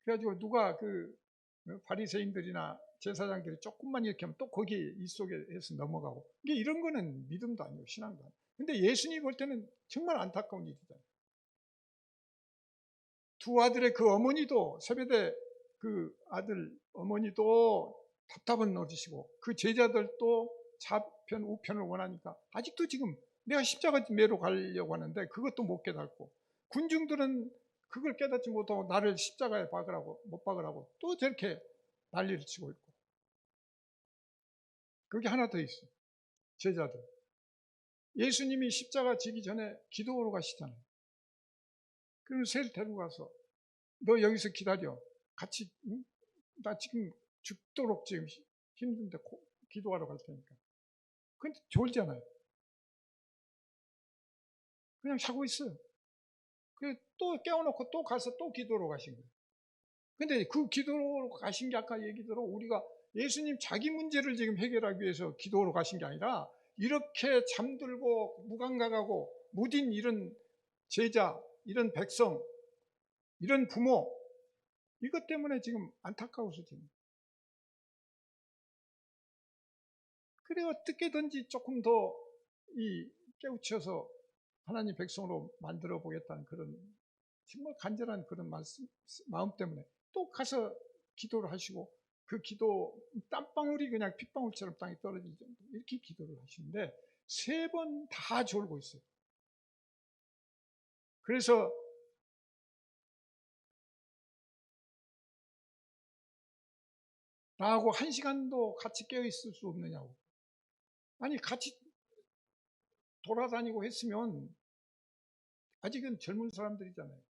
그래가지고 누가 그 바리새인들이나 제사장들이 조금만 이렇게 하면 또 거기 이 속에서 넘어가고, 이게 이런 거는 믿음도 아니고 신앙도 아니고. 근데 예수님 볼 때는 정말 안타까운 일이잖아요. 두 아들의 그 어머니도, 세베대 그 아들 어머니도 답답은 어디시고 그 제자들도 좌편 우편을 원하니까 아직도 지금 내가 십자가 매로 가려고 하는데 그것도 못 깨닫고, 군중들은 그걸 깨닫지 못하고 나를 십자가에 박으라고, 못 박으라고 또 저렇게 난리를 치고 있고. 그게 하나 더 있어요. 제자들, 예수님이 십자가 지기 전에 기도하러 가시잖아요. 그럼 새를 데리고 가서 너 여기서 기다려, 같이, 응? 나 지금 죽도록 지금 힘든데 기도하러 갈 테니까. 근데 졸잖아요. 그냥 자고 있어요. 또 깨워놓고 또 가서 또 기도로 가신 거예요. 근데 그 기도로 가신 게 아까 얘기대로 우리가 예수님 자기 문제를 지금 해결하기 위해서 기도로 가신 게 아니라 이렇게 잠들고 무감각하고 무딘 이런 제자, 이런 백성, 이런 부모, 이것 때문에 지금 안타까워서 지금. 그래 어떻게든지 조금 더 깨우쳐서 하나님 백성으로 만들어 보겠다는 그런 정말 간절한 그런 마음 때문에 또 가서 기도를 하시고 그 기도 땀방울이 그냥 핏방울처럼 땅에 떨어질 정도 이렇게 기도를 하시는데 3번 다 졸고 있어요. 그래서 나하고 1시간도 같이 깨어 있을 수 없느냐고. 아니 같이 돌아다니고 했으면 아직은 젊은 사람들이잖아요.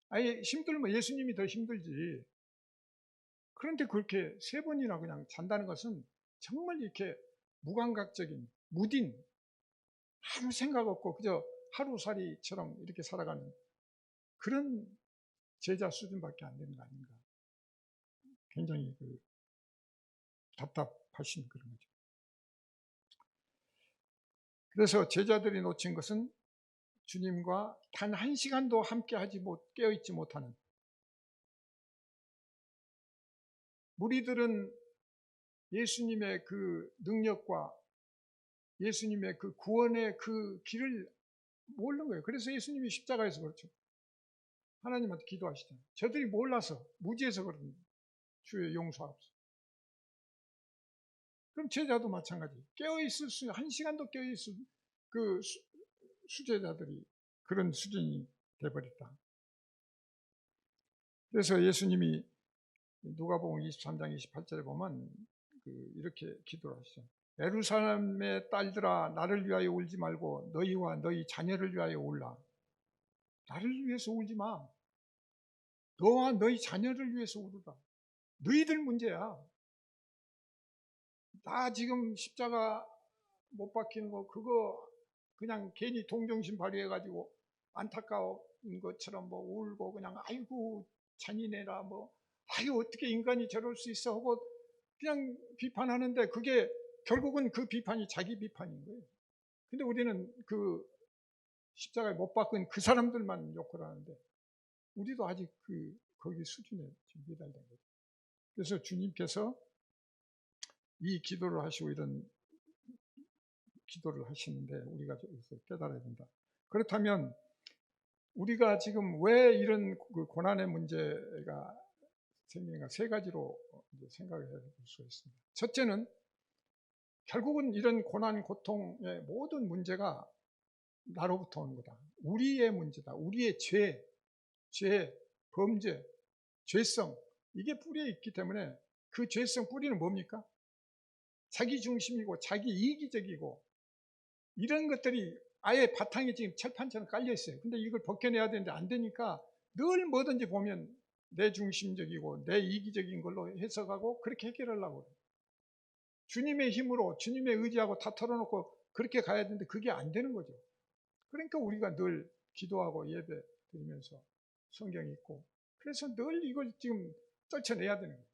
아예 힘들면 예수님이 더 힘들지. 그런데 그렇게 3번이나 그냥 잔다는 것은 정말 이렇게 무감각적인, 무딘, 아무 생각 없고 그저 하루살이처럼 이렇게 살아가는 그런 제자 수준밖에 안 되는 거 아닌가. 굉장히 답답하신 그런 거죠. 그래서 제자들이 놓친 것은 주님과 단 1시간도 함께 깨어있지 못하는, 무리들은 예수님의 그 능력과 예수님의 그 구원의 그 길을 모르는 거예요. 그래서 예수님이 십자가에서 그렇죠. 하나님한테 기도하시잖아요. 저들이 몰라서 무지해서 그러는 거예요. 주의 용서하옵소서. 그럼 제자도 마찬가지. 깨어있을 수, 1시간도 깨어있을 그 수제자들이 그런 수준이 돼버렸다. 그래서 예수님이 누가복음 23장 28절에 보면 이렇게 기도를 하시죠. 예루살렘의 딸들아 나를 위하여 울지 말고 너희와 너희 자녀를 위하여 울라. 나를 위해서 울지 마. 너와 너희 자녀를 위해서 울으라. 너희들 문제야. 나 지금 십자가 못 박히는 거 그거 그냥 괜히 동정심 발휘해가지고 안타까운 것처럼 뭐 울고 그냥 아이고 잔인해라 뭐 아유 어떻게 인간이 저럴 수 있어 하고 그냥 비판하는데 그게 결국은 그 비판이 자기 비판인 거예요. 근데 우리는 그 십자가에 못 박은 그 사람들만 욕을 하는데 우리도 아직 거기 수준에 지금 미달된 거죠. 그래서 주님께서 이 기도를 하시고 이런 기도를 하시는데 우리가 여기서 깨달아야 된다. 그렇다면 우리가 지금 왜 이런 고난의 문제가 생기는가 3가지로 생각을 해볼 수가 있습니다. 첫째는 결국은 이런 고난, 고통의 모든 문제가 나로부터 오는 거다. 우리의 문제다. 우리의 죄, 범죄, 죄성 이게 뿌리에 있기 때문에 그 죄성 뿌리는 뭡니까? 자기 중심이고 자기 이기적이고 이런 것들이 아예 바탕에 지금 철판처럼 깔려 있어요. 근데 이걸 벗겨내야 되는데 안 되니까 늘 뭐든지 보면 내 중심적이고 내 이기적인 걸로 해석하고 그렇게 해결하려고 그래요. 주님의 힘으로 주님의 의지하고 다 털어놓고 그렇게 가야 되는데 그게 안 되는 거죠. 그러니까 우리가 늘 기도하고 예배 드리면서 성경 읽고 그래서 늘 이걸 지금 떨쳐내야 되는 거예요.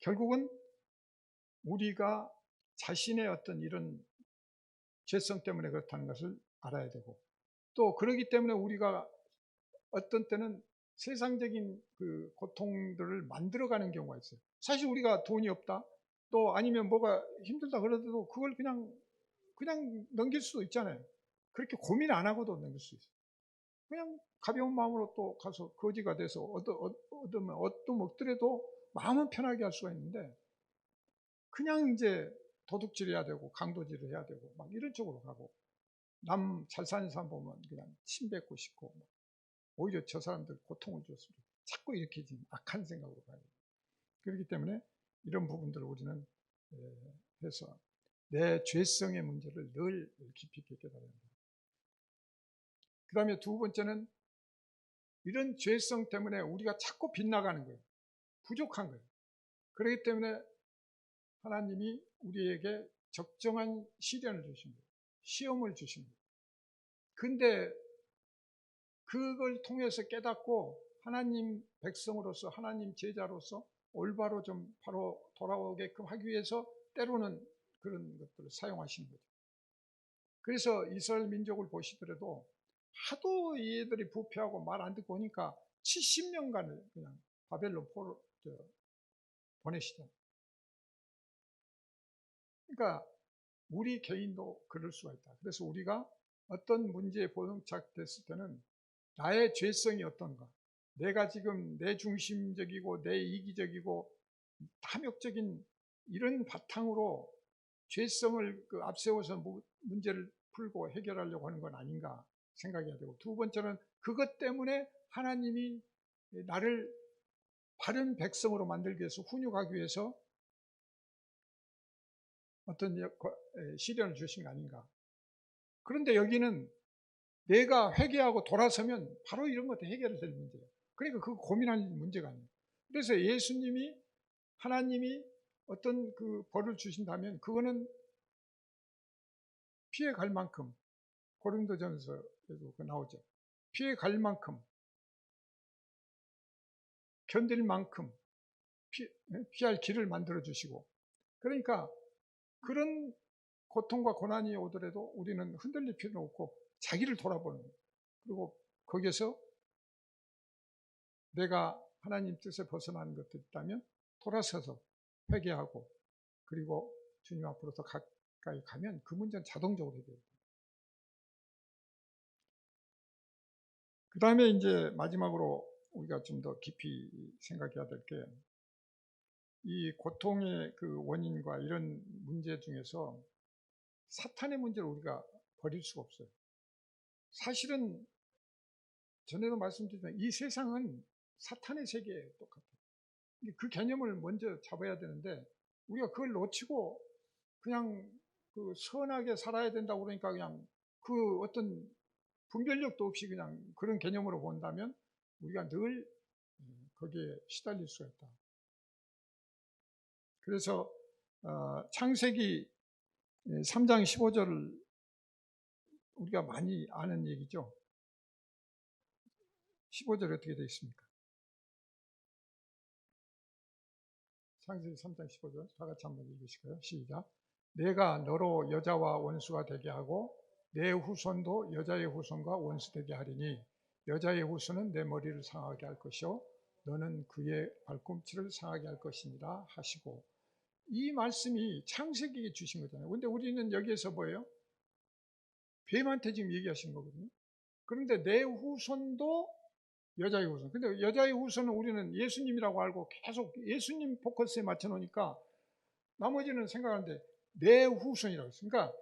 결국은 우리가 자신의 어떤 이런 죄성 때문에 그렇다는 것을 알아야 되고 또 그러기 때문에 우리가 어떤 때는 세상적인 그 고통들을 만들어가는 경우가 있어요. 사실 우리가 돈이 없다 또 아니면 뭐가 힘들다 그러더라도 그걸 그냥 넘길 수도 있잖아요. 그렇게 고민 안 하고도 넘길 수 있어요. 그냥 가벼운 마음으로 또 가서 거지가 돼서 얻어먹더라도 마음은 편하게 할 수가 있는데 그냥 이제 도둑질해야 되고 강도질을 해야 되고 막 이런 쪽으로 가고 남 잘 사는 사람 보면 그냥 침 뱉고 싶고 오히려 저 사람들 고통을 줬으면 자꾸 이렇게 지금 악한 생각으로 가요. 그렇기 때문에 이런 부분들을 우리는 해서 내 죄성의 문제를 늘 깊이 있게 깨달아야 합니다. 그 다음에 2번째는 이런 죄성 때문에 우리가 자꾸 빗나가는 거예요. 부족한 거예요. 그렇기 때문에 하나님이 우리에게 적정한 시련을 주신 거예요. 시험을 주신 거예요. 근데 그걸 통해서 깨닫고 하나님 백성으로서 하나님 제자로서 올바로 좀 바로 돌아오게끔 하기 위해서 때로는 그런 것들을 사용하시는 거죠. 그래서 이스라엘 민족을 보시더라도 하도 얘들이 부패하고 말 안 듣고 오니까 70년간을 그냥 바벨론 포로 보내시죠. 그러니까 우리 개인도 그럴 수가 있다. 그래서 우리가 어떤 문제에 봉착됐을 때는 나의 죄성이 어떤가, 내가 지금 내 중심적이고 내 이기적이고 탐욕적인 이런 바탕으로 죄성을 앞세워서 문제를 풀고 해결하려고 하는 건 아닌가 생각해야 되고, 두 번째는 그것 때문에 하나님이 나를 바른 백성으로 만들기 위해서, 훈육하기 위해서 어떤 시련을 주신 거 아닌가. 그런데 여기는 내가 회개하고 돌아서면 바로 이런 것도 해결될 문제예요. 그러니까 그거 고민할 문제가 아니에요. 그래서 예수님이, 하나님이 어떤 그 벌을 주신다면 그거는 피해 갈 만큼, 고린도전서에도 나오죠. 피해 갈 만큼, 견딜 만큼 피할 길을 만들어 주시고, 그러니까 그런 고통과 고난이 오더라도 우리는 흔들릴 필요는 없고 자기를 돌아보는 거예요. 그리고 거기에서 내가 하나님 뜻에 벗어나는 것도 있다면 돌아서서 회개하고, 그리고 주님 앞으로 더 가까이 가면 그 문제는 자동적으로 해결돼요. 그 다음에 이제 마지막으로 우리가 좀 더 깊이 생각해야 될 게, 이 고통의 그 원인과 이런 문제 중에서 사탄의 문제를 우리가 버릴 수가 없어요. 사실은 전에도 말씀드렸지만 이 세상은 사탄의 세계예요. 똑같아요. 그 개념을 먼저 잡아야 되는데 우리가 그걸 놓치고 그냥 그 선하게 살아야 된다고 그러니까 그냥 그 어떤 분별력도 없이 그냥 그런 개념으로 본다면 우리가 늘 거기에 시달릴 수가 있다. 그래서 창세기 3장 15절을 우리가 많이 아는 얘기죠. 15절에 어떻게 되어 있습니까? 창세기 3장 15절 다 같이 한번 읽으실까요? 시작. 내가 너로 여자와 원수가 되게 하고 내 후손도 여자의 후손과 원수 되게 하리니 여자의 후손은 내 머리를 상하게 할 것이요 너는 그의 발꿈치를 상하게 할 것이니라 하시고, 이 말씀이 창세기에 주신 거잖아요. 근데 우리는 여기에서 뭐예요? 뱀한테 지금 얘기하신 거거든요. 그런데 내 후손도 여자의 후손. 근데 여자의 후손은 우리는 예수님이라고 알고 계속 예수님 포커스에 맞춰 놓으니까 나머지는 생각하는데 내 후손이라고 했어요. 그러니까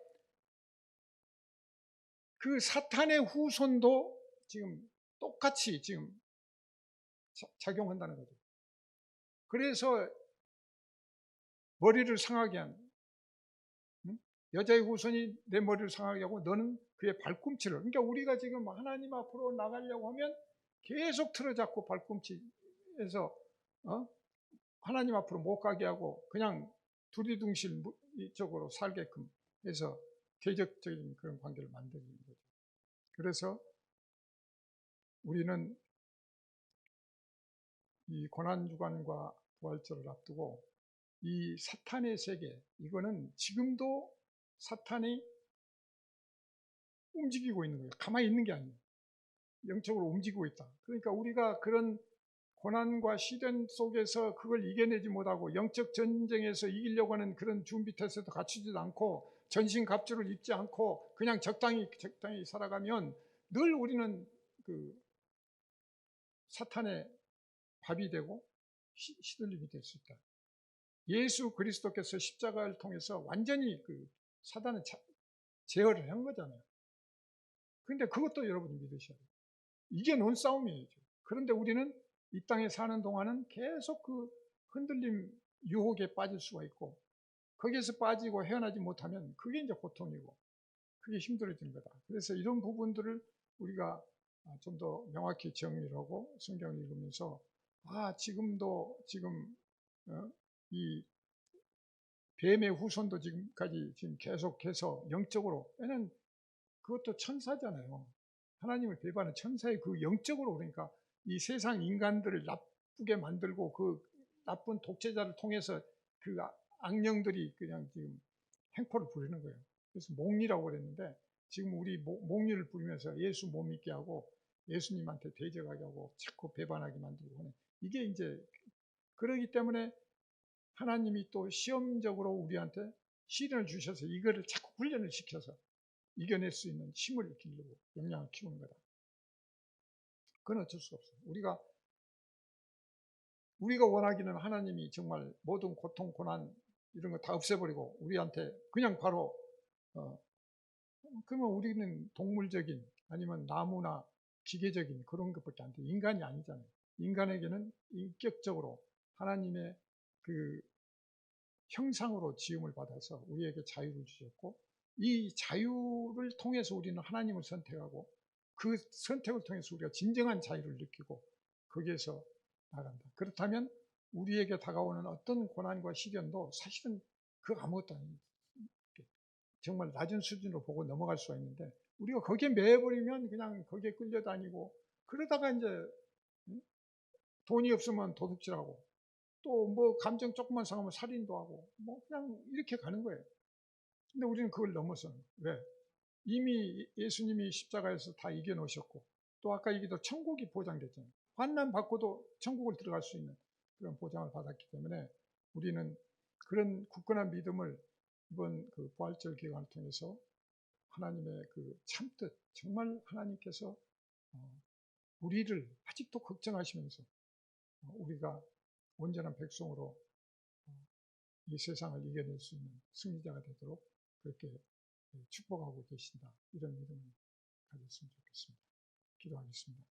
그 사탄의 후손도 지금 똑같이 지금 작용한다는 거죠. 그래서 머리를 상하게 한, 여자의 후손이 내 머리를 상하게 하고 너는 그의 발꿈치를, 그러니까 우리가 지금 하나님 앞으로 나가려고 하면 계속 틀어잡고 발꿈치에서 하나님 앞으로 못 가게 하고 그냥 두리둥실 쪽으로 살게끔 해서 대적적인 그런 관계를 만드는 거죠. 그래서 우리는 이 고난주간과 부활절을 앞두고 이 사탄의 세계, 이거는 지금도 사탄이 움직이고 있는 거예요. 가만히 있는 게 아니에요. 영적으로 움직이고 있다. 그러니까 우리가 그런 고난과 시련 속에서 그걸 이겨내지 못하고 영적 전쟁에서 이기려고 하는 그런 준비 태세도 갖추지도 않고 전신갑주를 입지 않고 그냥 적당히 살아가면 늘 우리는 그 사탄의 밥이 되고 시들림이 될 수 있다. 예수 그리스도께서 십자가를 통해서 완전히 그 사단을 제어를 한 거잖아요. 그런데 그것도 여러분이 믿으셔야 돼요. 이게 논싸움이에요. 그런데 우리는 이 땅에 사는 동안은 계속 그 흔들림 유혹에 빠질 수가 있고, 거기에서 빠지고 헤어나지 못하면 그게 이제 고통이고 그게 힘들어지는 거다. 그래서 이런 부분들을 우리가 좀 더 명확히 정리를 하고 성경을 읽으면서 지금도 지금 이 뱀의 후손도 지금까지 지금 계속해서 영적으로, 왜냐면 그것도 천사잖아요. 하나님을 배반한 천사의 그 영적으로, 그러니까 이 세상 인간들을 나쁘게 만들고 그 나쁜 독재자를 통해서 그 악령들이 그냥 지금 행포를 부리는 거예요. 그래서 몽리라고 그랬는데 지금 우리 몽리를 부리면서 예수 못 믿게 하고 예수님한테 대적하게 하고 자꾸 배반하게 만들고 하는, 이게 이제 그러기 때문에 하나님이 또 시험적으로 우리한테 시련을 주셔서 이거를 자꾸 훈련을 시켜서 이겨낼 수 있는 힘을 기르고 역량을 키우는 거다. 그건 어쩔 수 없어요. 우리가 우리가 원하기는 하나님이 정말 모든 고통, 고난 이런 거 다 없애버리고 우리한테 그냥 바로 그러면 우리는 동물적인 아니면 나무나 기계적인 그런 것밖에 안 돼. 인간이 아니잖아요. 인간에게는 인격적으로 하나님의 그 형상으로 지음을 받아서 우리에게 자유를 주셨고, 이 자유를 통해서 우리는 하나님을 선택하고 그 선택을 통해서 우리가 진정한 자유를 느끼고 거기에서 나간다. 그렇다면 우리에게 다가오는 어떤 고난과 시련도 사실은 그 아무것도 아닙니다. 정말 낮은 수준으로 보고 넘어갈 수가 있는데, 우리가 거기에 매여버리면 그냥 거기에 끌려다니고, 그러다가 이제 돈이 없으면 도둑질하고, 또 뭐 감정 조금만 상하면 살인도 하고, 뭐 그냥 이렇게 가는 거예요. 근데 우리는 그걸 넘어서는 거예요. 왜? 이미 예수님이 십자가에서 다 이겨놓으셨고, 또 아까 얘기도 천국이 보장됐잖아요. 환난 받고도 천국을 들어갈 수 있는 그런 보장을 받았기 때문에 우리는 그런 굳건한 믿음을 이번 그 부활절 기간을 통해서 하나님의 그 참뜻, 정말 하나님께서 우리를 아직도 걱정하시면서 우리가 온전한 백성으로 이 세상을 이겨낼 수 있는 승리자가 되도록 그렇게 축복하고 계신다. 이런 믿음을 가졌으면 좋겠습니다. 기도하겠습니다.